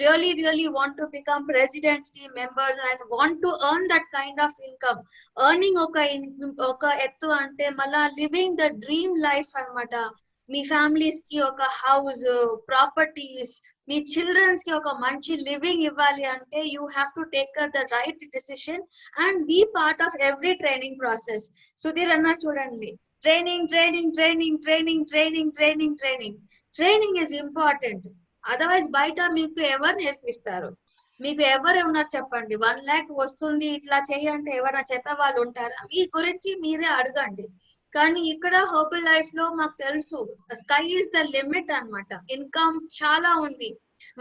[SPEAKER 1] really want to become presidents, team members, and want to earn that kind of income, earning oka ettu ante mala living the dream life anamata. Me families కి ఒక హౌస్, ప్రాపర్టీస్, మీ చిల్డ్రన్స్ కి ఒక మంచి లివింగ్ ఇవ్వాలి అంటే you have to take the right decision and be part of every training process. Sudheer అన్న చూడండి, ట్రైనింగ్ ఇస్ ఇంపార్టెంట్. అదర్వైజ్ బయట మీకు ఎవరు నేర్పిస్తారు? మీకు ఎవరు ఏమన్నారు చెప్పండి. 1 lakh వస్తుంది ఇట్లా చేయంటే ఎవరైనా చెప్పే వాళ్ళు ఉంటారా? మీ గురించి మీరే అడగండి. కానీ ఇక్కడ హెర్బల్ లైఫ్ లో మాకు తెలుసు స్కై ఇస్ ద లిమిట్ అన్నమాట. ఇన్కమ్ చాలా ఉంది.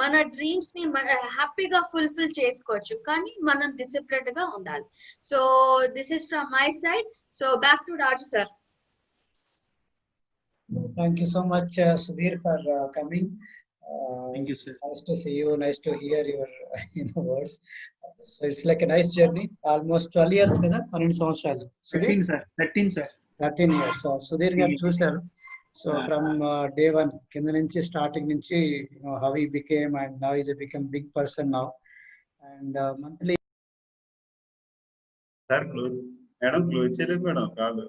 [SPEAKER 1] మన డ్రీమ్స్ ని హ్యాపీగా ఫుల్ఫిల్ చేసుకోవచ్చు, కానీ మనం డిసిప్లిన్డ్ గా ఉండాలి. So this is from my side. So back to Raju sir.
[SPEAKER 4] Thank you so much, Sudhir, for coming.
[SPEAKER 2] Thank you, sir.
[SPEAKER 4] Nice to see you. Nice to hear your words. So it's like a nice journey. Almost 12 years kada 12 సంవత్సరాలు.
[SPEAKER 2] 13 sir.
[SPEAKER 4] 13 years. So Sudhir garu చూశారు. So from day one కింద నుంచి starting నుంచి how he became, and now he's become big person now. And monthly.
[SPEAKER 5] Sir, close. Madam, close చేయలేదు మేడం కాదు.